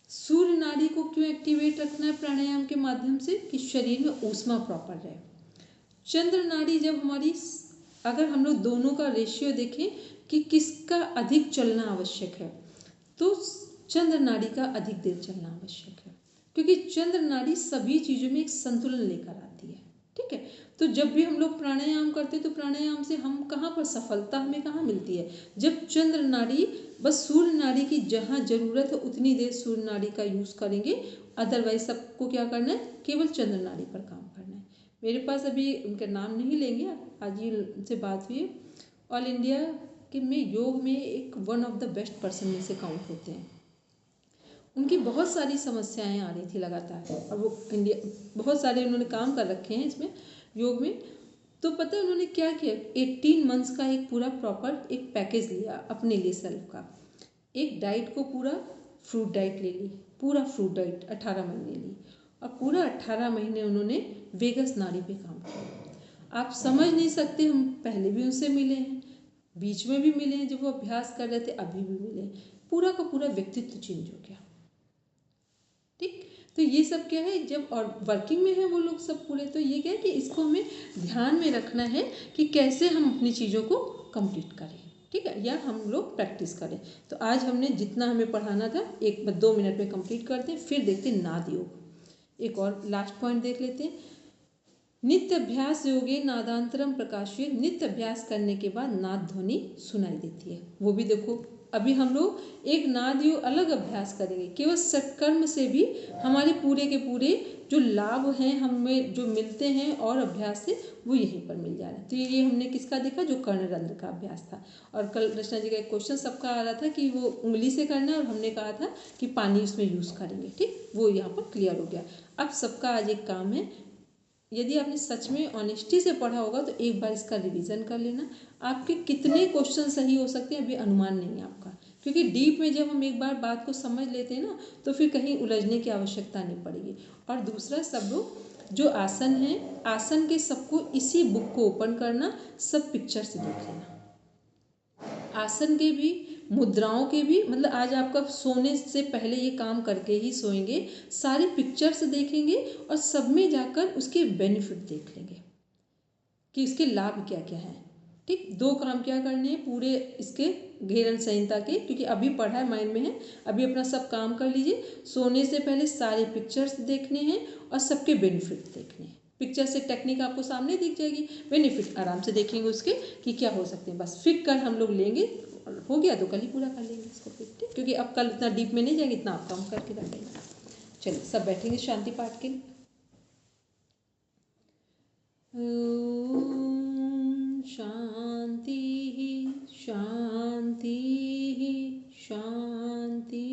सूर्य नाड़ी को क्यों एक्टिवेट रखना है प्राणायाम के माध्यम से, कि शरीर में ऊष्मा प्रॉपर रहे। चंद्र नाड़ी जब हमारी, अगर हम लोग दोनों का रेशियो देखें कि किसका अधिक चलना आवश्यक है, तो चंद्र नाड़ी का अधिक देर चलना आवश्यक है, क्योंकि चंद्र नाड़ी सभी चीज़ों में एक संतुलन लेकर आती है। ठीक है, तो जब भी हम लोग प्राणायाम करते हैं तो प्राणायाम से हम कहाँ पर सफलता हमें कहाँ मिलती है, जब चंद्र नाड़ी, बस सूर्य नाड़ी की जहाँ जरूरत है उतनी देर सूर्य नाड़ी का यूज़ करेंगे, अदरवाइज सबको क्या करना है, केवल चंद्र नाड़ी पर काम करना है। मेरे पास अभी उनका नाम नहीं लेंगे, आज ही उनसे बात हुई है, ऑल इंडिया के में योग में एक one of the best person में से काउंट होते हैं। उनकी बहुत सारी समस्याएं आ रही थी लगातार, और वो इंडिया बहुत सारे उन्होंने काम कर रखे हैं इसमें योग में। तो पता है उन्होंने क्या किया, 18 मंथ्स का एक पूरा प्रॉपर एक पैकेज लिया अपने लिए सेल्फ का। एक डाइट को पूरा फ्रूट डाइट ले ली, पूरा फ्रूट डाइट 18 महीने ली, और पूरा 18 महीने उन्होंने वेगस नाड़ी पे काम किया। आप समझ नहीं सकते, हम पहले भी उनसे मिले हैं, बीच में भी मिले हैं जब वो अभ्यास कर रहे थे, अभी भी मिले, पूरा का पूरा व्यक्तित्व चेंज हो गया। ठीक, तो ये सब क्या है, जब और वर्किंग में है वो लोग सब पूरे, तो ये क्या है कि इसको हमें ध्यान में रखना है कि कैसे हम अपनी चीज़ों को कंप्लीट करें। ठीक है, या हम लोग प्रैक्टिस करें। तो आज हमने जितना हमें पढ़ाना था 1-2 मिनट में कंप्लीट करते हैं, फिर देखते हैं नाद योग। एक और लास्ट पॉइंट देख लेते हैं, नित्य अभ्यास योगे नादांतरम प्रकाशित। नित्य अभ्यास करने के बाद नाद ध्वनि सुनाई देती है, वो भी देखो। अभी हम लोग एक नाद योग अलग अभ्यास करेंगे, केवल सत्कर्म से भी हमारे पूरे के पूरे जो लाभ हैं हमें जो मिलते हैं और अभ्यास से, वो यहीं पर मिल जा रहे हैं। तो ये हमने किसका देखा, जो कर्णरंध्र का अभ्यास था। और कल रचना जी का एक क्वेश्चन सबका आ रहा था कि वो उंगली से करना है, और हमने कहा था कि पानी उसमें यूज़ करेंगे। ठीक, वो यहाँ पर क्लियर हो गया। अब सबका आज एक काम है, यदि आपने सच में ऑनेस्टी से पढ़ा होगा तो एक बार इसका रिवीजन कर लेना। आपके कितने क्वेश्चन सही हो सकते हैं अभी अनुमान नहीं है आपका, क्योंकि डीप में जब हम एक बार बात को समझ लेते हैं ना, तो फिर कहीं उलझने की आवश्यकता नहीं पड़ेगी। और दूसरा, सब लोग जो आसन है, आसन के सबको इसी बुक को ओपन करना, सब पिक्चर से देख लेना। आसन के भी, मुद्राओं के भी, मतलब आज आपका सोने से पहले ये काम करके ही सोएंगे, सारे पिक्चर्स देखेंगे और सब में जाकर उसके बेनिफिट देख लेंगे कि इसके लाभ क्या क्या हैं। ठीक, 2 काम क्या करने हैं पूरे इसके घेरन संहिता के, क्योंकि अभी पढ़ा है, माइंड में है, अभी अपना सब काम कर लीजिए। सोने से पहले सारे पिक्चर्स देखने हैं और सबके बेनिफिट देखने हैं। पिक्चर से टेक्निक आपको सामने दिख जाएगी, बेनिफिट आराम से देखेंगे उसके कि क्या हो सकते हैं। बस फिर कल हम लोग लेंगे, हो गया तो कल ही पूरा कर लेंगे इसको फिर। ठीक, क्योंकि अब कल इतना डीप में नहीं जाएंगे, इतना आप काम करके रखेंगे। चलिए सब बैठेंगे शांति पाठ के लिए। शांति शांति शांति,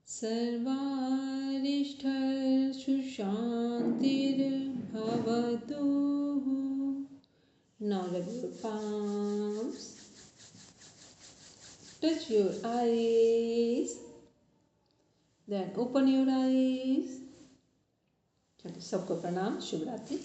सर्वारिष्ठेषु शांतिर्भवतु। Now rub your palms, touch your eyes, then open your eyes. चलो सबको प्रणाम, शुभ रात्रि।